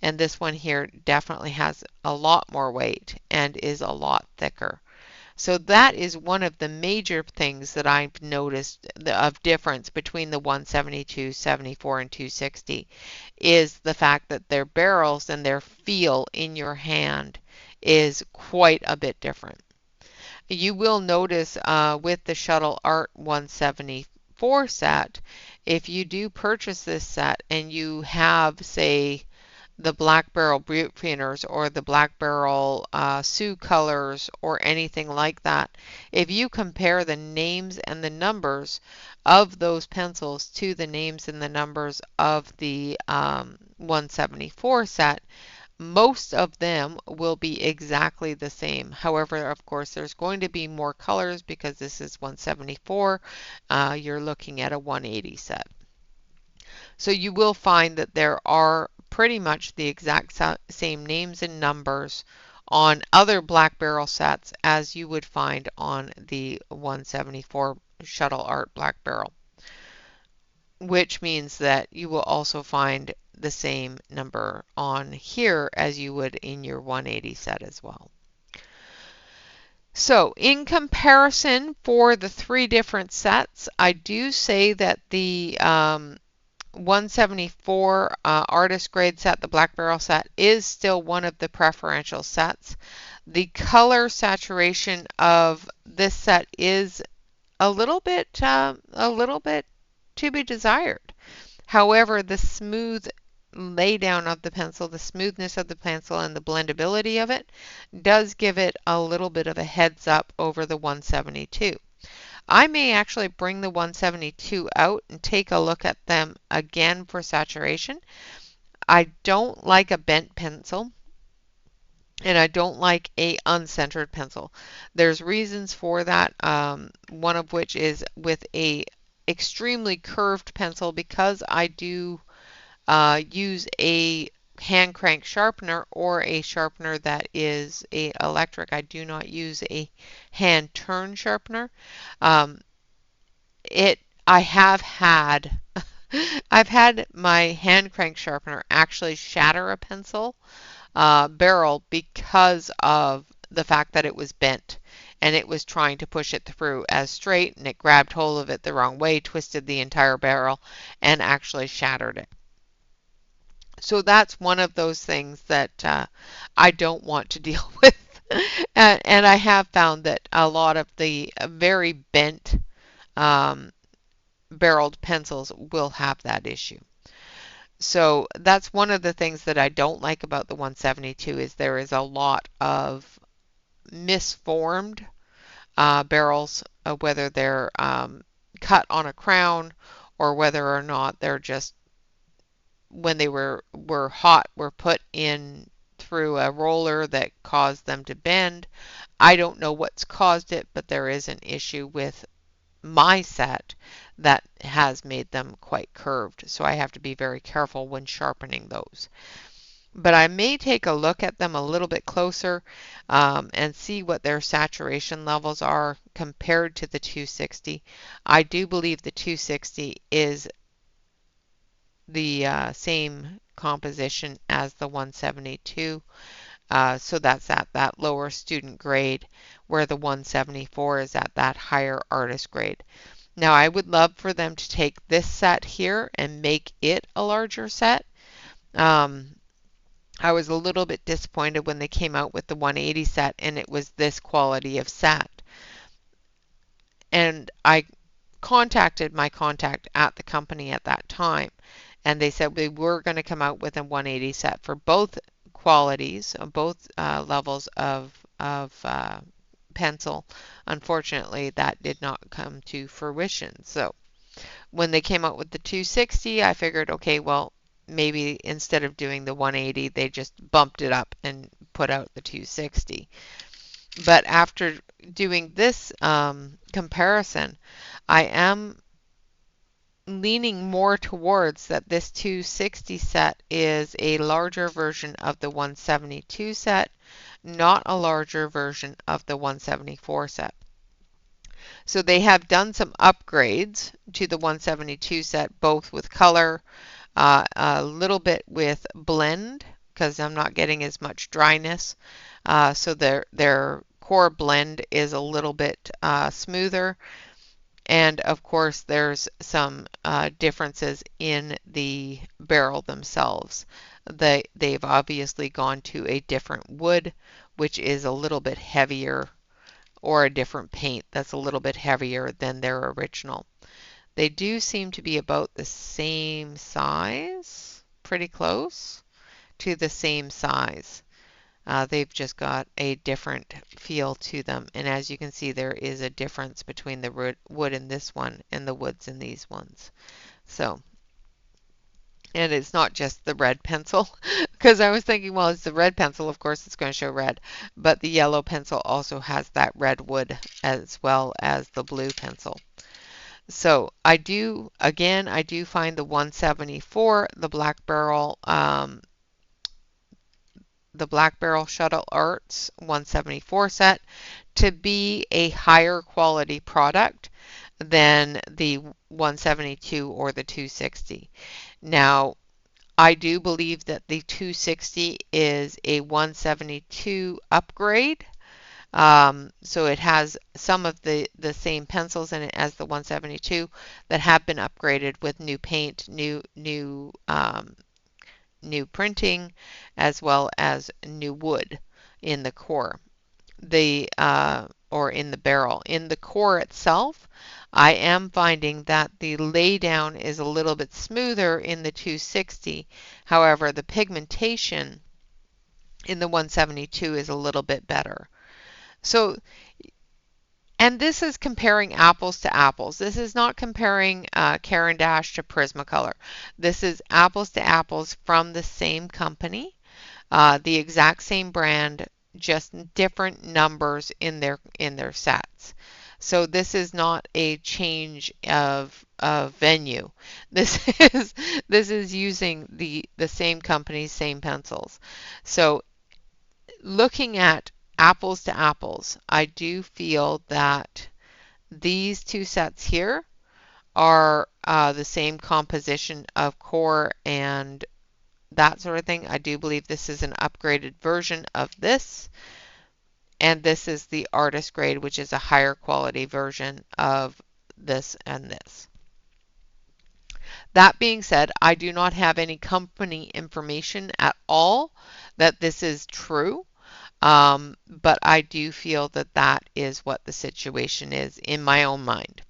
And this one here definitely has a lot more weight and is a lot thicker. So that is one of the major things that I've noticed of difference between the 172, 74, and 260 is the fact that their barrels and their feel in your hand is quite a bit different. You will notice with the Shuttle Art 174 set, if you do purchase this set and you have, say, the Black Barrel Butte Cleaners or the Black Barrel Sioux Colors or anything like that, if you compare the names and the numbers of those pencils to the names and the numbers of the 174 set, most of them will be exactly the same. However, of course, there's going to be more colors because this is 174. You're looking at a 180 set. So you will find that there are pretty much the exact same names and numbers on other Black Barrel sets as you would find on the 174 Shuttle Art Black Barrel, which means that you will also find the same number on here as you would in your 180 set as well. So in comparison for the three different sets, I do say that the 174 artist grade set, the Black Barrel set, is still one of the preferential sets. The color saturation of this set is a little bit to be desired. However, the smooth laydown of the pencil, the smoothness of the pencil, and the blendability of it does give it a little bit of a heads up over the 172. I may actually bring the 172 out and take a look at them again for saturation. I don't like a bent pencil, and I don't like a uncentered pencil. There's reasons for that, one of which is with a extremely curved pencil, because I do use a hand crank sharpener or a sharpener that is a electric. I do not use a hand turn sharpener. Um, I have had I've had my hand crank sharpener actually shatter a pencil barrel because of the fact that it was bent and it was trying to push it through as straight, and it grabbed hold of it the wrong way, twisted the entire barrel, and actually shattered it. So that's one of those things that I don't want to deal with. And I have found that a lot of the very bent um, barreled pencils will have that issue. So that's one of the things that I don't like about the 172 is there is a lot of misformed barrels, whether they're cut on a crown or whether or not they're just, when they were hot, were put in through a roller that caused them to bend. I don't know what's caused it, but there is an issue with my set that has made them quite curved, so I have to be very careful when sharpening those. But I may take a look at them a little bit closer and see what their saturation levels are compared to the 260. I do believe the 260 is the same composition as the 172. So that's at that lower student grade, where the 174 is at that higher artist grade. Now I would love for them to take this set here and make it a larger set. I was a little bit disappointed when they came out with the 180 set and it was this quality of set. And I contacted my contact at the company at that time, and they said we were going to come out with a 180 set for both qualities, both levels of pencil. Unfortunately, that did not come to fruition. So when they came out with the 260, I figured, okay, well, maybe instead of doing the 180, they just bumped it up and put out the 260. But after doing this comparison, I am leaning more towards that this 260 set is a larger version of the 172 set, not a larger version of the 174 set. So they have done some upgrades to the 172 set, both with color, a little bit with blend, because I'm not getting as much dryness. So their core blend is a little bit smoother. And of course, there's some differences in the barrel themselves. They've obviously gone to a different wood, which is a little bit heavier, or a different paint that's a little bit heavier than their original. They do seem to be about the same size, pretty close. to the same size. They've just got a different feel to them. And as you can see, there is a difference between the wood in this one and the woods in these ones. So, and it's not just the red pencil, because I was thinking, well, it's the red pencil, of course it's going to show red, but the yellow pencil also has that red wood as well as the blue pencil. So I do, again, I do find the 174, the Black Barrel Shuttle Arts 174 set to be a higher quality product than the 172 or the 260. Now, I do believe that the 260 is a 172 upgrade. So it has some of the same pencils in it as the 172 that have been upgraded with new paint, new printing, as well as new wood in the core, or in the barrel. In the core itself, I am finding that the laydown is a little bit smoother in the 260. However, the pigmentation in the 172 is a little bit better. So, and this is comparing apples to apples. This is not comparing Caran d'Ache to Prismacolor. This is apples to apples from the same company, the exact same brand, just different numbers in their sets. So this is not a change of venue. This is using the same company, same pencils. So looking at apples to apples, I do feel that these two sets here are the same composition of core and that sort of thing. I do believe this is an upgraded version of this, and this is the artist grade, which is a higher quality version of this and this. That being said, I do not have any company information at all that this is true. But I do feel that that is what the situation is in my own mind.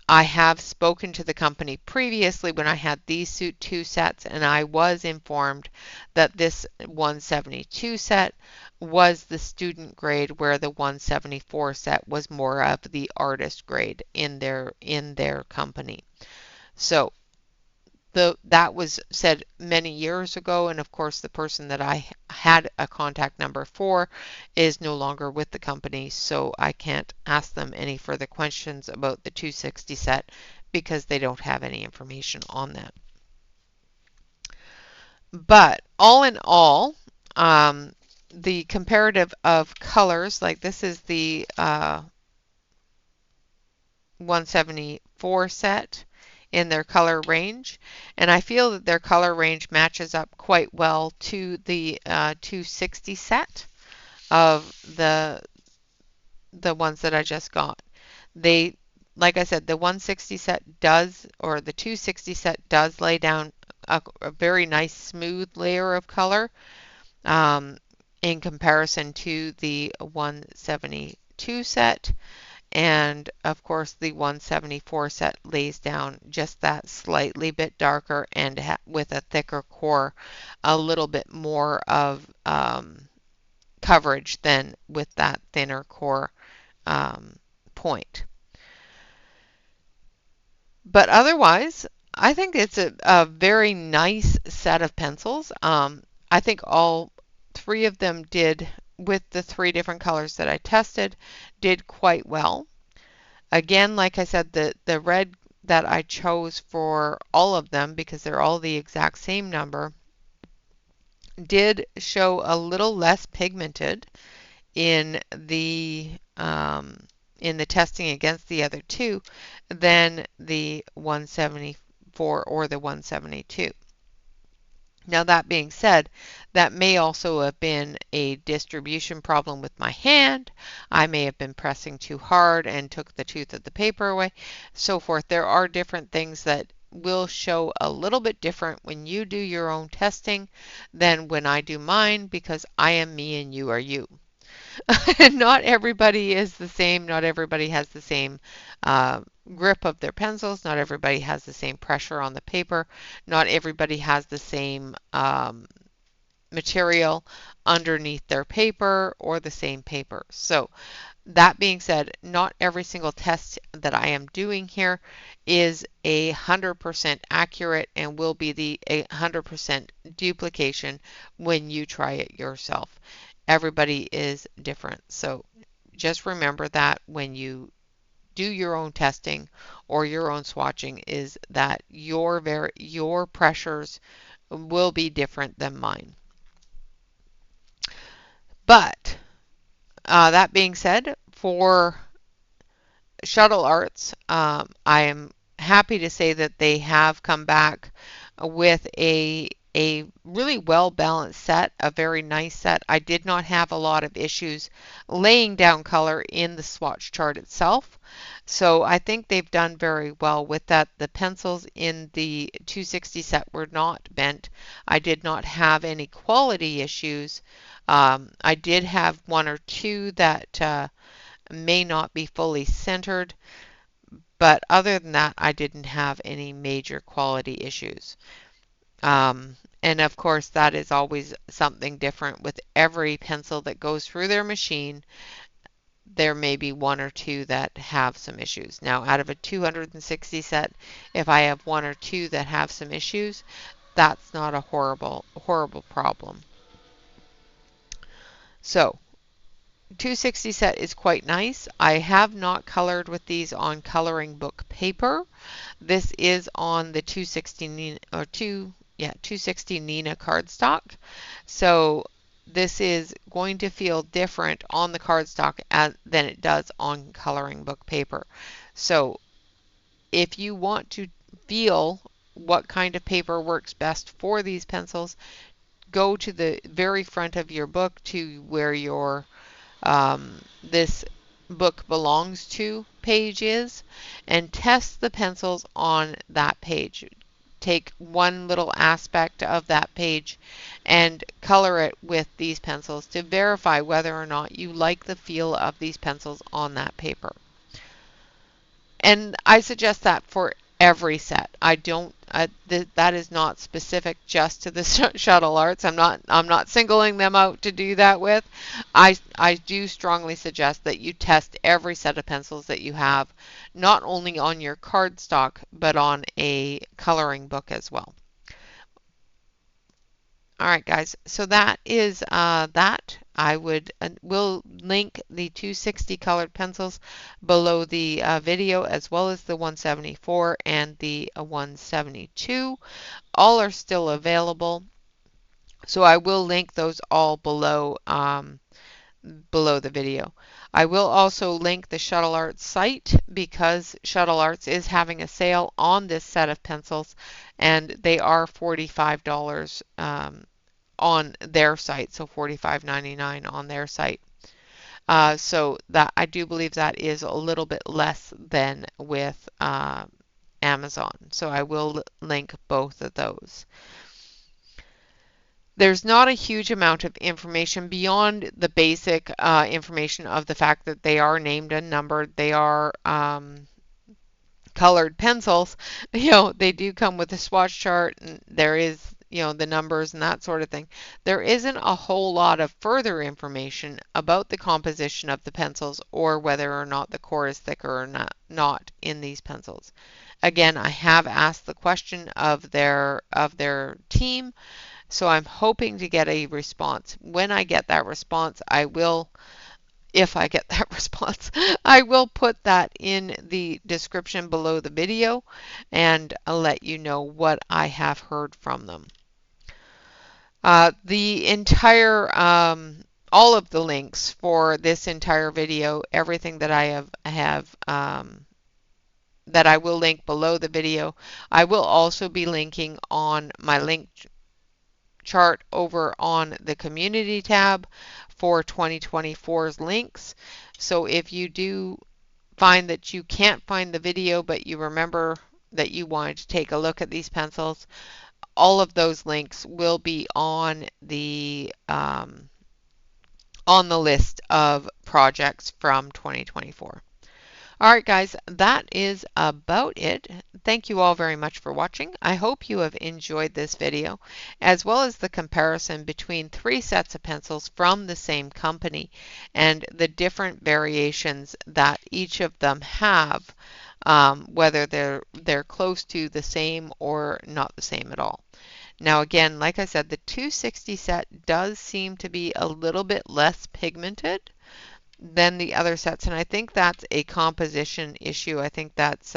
I have spoken to the company previously when I had these two sets, and I was informed that this 172 set was the student grade, where the 174 set was more of the artist grade in their company. So that was said many years ago, and of course the person that I had a contact number for is no longer with the company, so I can't ask them any further questions about the 260 set because they don't have any information on that. But all in all, the comparative of colors, like this is the 174 set in their color range, and I feel that their color range matches up quite well to the 260 set of the ones that I just got. They, like I said, the 160 set does, or the 260 set does lay down a very nice smooth layer of color in comparison to the 172 set. And of course the 174 set lays down just that slightly bit darker and with a thicker core, a little bit more of coverage than with that thinner core point. But otherwise, I think it's a very nice set of pencils. I think all three of them did, with the three different colors that I tested, did quite well. Again, like I said, the red that I chose for all of them, because they're all the exact same number, did show a little less pigmented in the testing against the other two than the 174 or the 172. Now, that being said, that may also have been a distribution problem with my hand. I may have been pressing too hard and took the tooth of the paper away, so forth. There are different things that will show a little bit different when you do your own testing than when I do mine, because I am me and you are you. Not everybody is the same. Not everybody has the same uh, grip of their pencils. Not everybody has the same pressure on the paper. Not everybody has the same material underneath their paper or the same paper. So that being said, not every single test that I am doing here is 100% accurate and will be the 100% duplication when you try it yourself. Everybody is different. So just remember that when you do your own testing or your own swatching is that your pressures will be different than mine. But that being said, for Shuttle Arts, I am happy to say that they have come back with a really well balanced set, a very nice set. I did not have a lot of issues laying down color in the swatch chart itself. So I think they've done very well with that. The pencils in the 260 set were not bent. I did not have any quality issues. I did have one or two that may not be fully centered, but other than that, I didn't have any major quality issues. And of course, that is always something different with every pencil that goes through their machine. There may be one or two that have some issues. Now, out of a 260 set, if I have one or two that have some issues, that's not a horrible problem. So, 260 set is quite nice. I have not colored with these on coloring book paper. This is on the 260 Nina, or 260 Nina cardstock. So this is going to feel different on the cardstock than it does on coloring book paper. So if you want to feel what kind of paper works best for these pencils, go to the very front of your book to where your this book belongs to page is and test the pencils on that page. Take one little aspect of that page and color it with these pencils to verify whether or not you like the feel of these pencils on that paper. And I suggest that for every set. I don't that is not specific just to the Shuttle Arts. I'm not singling them out to do that with. I do strongly suggest that you test every set of pencils that you have, not only on your cardstock but on a coloring book as well. All right, guys. So that is that. I will link the 260 colored pencils below the video, as well as the 174 and the 172. All are still available. So I will link those all below below the video. I will also link the Shuttle Arts site because Shuttle Arts is having a sale on this set of pencils, and they are $45 on their site, so $45.99 on their site. So that I do believe that is a little bit less than with Amazon. So I will link both of those. There's not a huge amount of information beyond the basic information of the fact that they are named and numbered. They are colored pencils. They do come with a swatch chart, and there is, the numbers and that sort of thing. There isn't a whole lot of further information about the composition of the pencils or whether or not the core is thicker or not in these pencils. Again, I have asked the question of their team. So I'm hoping to get a response. When I get that response, if I get that response, I will put that in the description below the video and I'll let you know what I have heard from them. The entire, all of the links for this entire video, everything that I have that I will link below the video, I will also be linking on my link chart over on the community tab for 2024's links. So if you do find that you can't find the video but you remember that you wanted to take a look at these pencils, all of those links will be on the on the list of projects from 2024. All right, guys, that is about it. Thank you all very much for watching. I hope you have enjoyed this video, as well as the comparison between 3 sets of pencils from the same company and the different variations that each of them have, whether they're close to the same or not the same at all. Now again, like I said, the 260 set does seem to be a little bit less pigmented than the other sets, and I think that's a composition issue. I think that's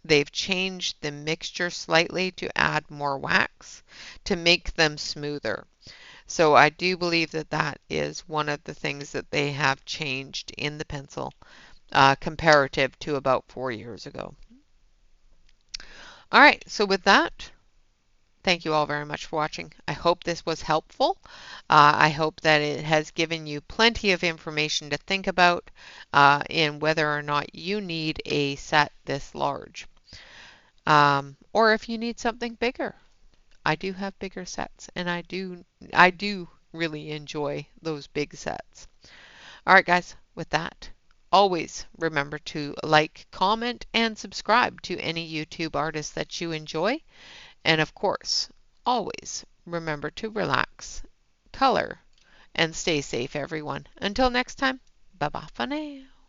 they've changed the mixture slightly to add more wax to make them smoother. So I do believe that that is one of the things that they have changed in the pencil comparative to about 4 years ago. All right, so with that, thank you all very much for watching. I hope this was helpful. I hope that it has given you plenty of information to think about in whether or not you need a set this large. Or if you need something bigger. I do have bigger sets, and I do really enjoy those big sets. All right, guys, with that, always remember to like, comment, and subscribe to any YouTube artist that you enjoy. And of course, always remember to relax, color, and stay safe, everyone. Until next time, bye-bye for now.